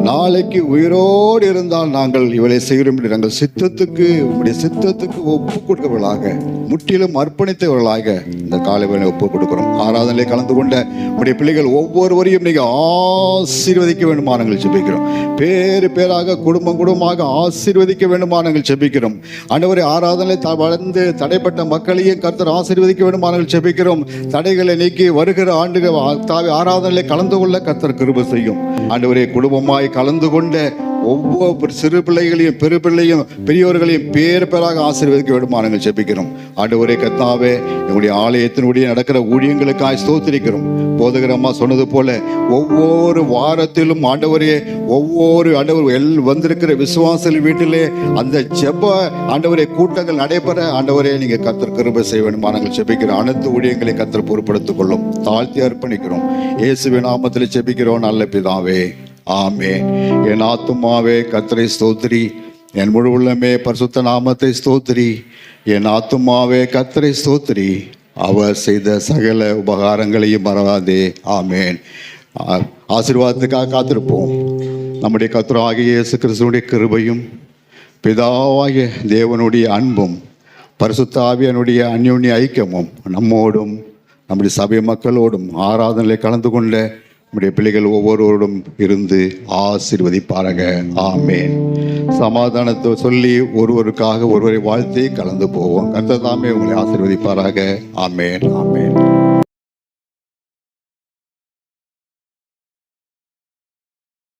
நாளைக்கு உயிரோடு இருந்தால் நாங்கள் இவளை செய்கிறோம் என்று நாங்கள் சித்தத்துக்கு உங்களுடைய சித்தத்துக்கு ஒப்பு கொடுக்கிறவர்களாக முற்றிலும் அர்ப்பணித்தவர்களாக இந்த காலை வேளை ஒப்பு கொடுக்கிறோம். ஆராதனையில் கலந்து கொண்ட உங்களுடைய பிள்ளைகள் ஒவ்வொருவரையும் நீங்கள் ஆசீர்வதிக்க வேண்டுமா நாங்கள் ஜெபிக்கிறோம். பேரு பேராக குடும்பம் குடும்பமாக ஆசீர்வதிக்க வேண்டுமா நாங்கள் ஜெபிக்கிறோம். ஆண்டவரே, ஆராதனையில் வளர்ந்து தடைப்பட்ட மக்களையும் கர்த்தர் ஆசீர்வதிக்க வேண்டுமா நாங்கள் ஜெபிக்கிறோம். தடைகளை நீக்கி வருகிற ஆண்டுகள் ஆராதனையில் கலந்து கொள்ள கர்த்தர் கிருபை செய்யும். ஆண்டவரே, குடும்பமாய் கலந்து கொண்ட ஒவ்வொரு சிறு பிள்ளைகளையும் பெரு பிள்ளையும் பெரியோர்களையும் பேர் பேராக ஆசீர்வதிக்க வேண்டுமா நாங்கள் ஜெபிக்கிறோம். ஆண்டவரே கர்த்தாவே, எங்களுடைய ஆலயத்தினுடைய நடக்கிற ஊழியங்களுக்காய் ஸ்தோத்திரிக்கிறோம். போதகரம்மா சொன்னது போல ஒவ்வொரு வாரத்திலும் ஆண்டவரே ஆண்டவர் வந்திருக்கிற விசுவாசிகள் வீட்டிலே அந்த ஜெப ஆண்டவரே கூட்டங்கள் நடைபெற ஆண்டவரே நீங்க கர்த்தர் கிருபை செய்ய வேண்டுமா நாங்கள் ஜெபிக்கிறோம். அனைத்து ஊழியங்களை கர்த்தர் பொறுப்படுத்திக் கொள்ளும். தாழ்த்தி அர்ப்பணிக்கிறோம். இயேசுவின் நாமத்தில் ஜெபிக்கிறோம் நல்ல பிதாவே, ஆமென். என் ஆத்துமாவே கர்த்தரை ஸ்தோத்திரி, என் முழு உள்ளமே பரிசுத்த நாமத்தை ஸ்தோத்திரி. என் ஆத்துமாவே கர்த்தரை ஸ்தோத்திரி, அவர் செய்த சகல உபகாரங்களையும் மறவாதே. ஆமென். ஆசீர்வாதத்துக்காக காத்திருப்போம். நம்முடைய கர்த்தராகிய இயேசு கிறிஸ்துவினுடைய கிருபையும் பிதாவாகிய தேவனுடைய அன்பும் பரிசுத்த ஆவியானுடைய அந்யோன்ய ஐக்கியமும் நம்மோடும் நம்முடைய சபை மக்களோடும் ஆராதனையில் கலந்து கொண்ட நம்முடைய பிள்ளைகள் ஒவ்வொருவரோடும் இருந்து ஆசீர்வதிப்பாராக. ஆமென். சமாதானத்தை சொல்லி ஒருவருக்காக ஒருவரை வாழ்த்தி கலந்து போவோம். கர்த்தர் தாமே உங்களை ஆசீர்வதிப்பாராக. ஆமென், ஆமென்.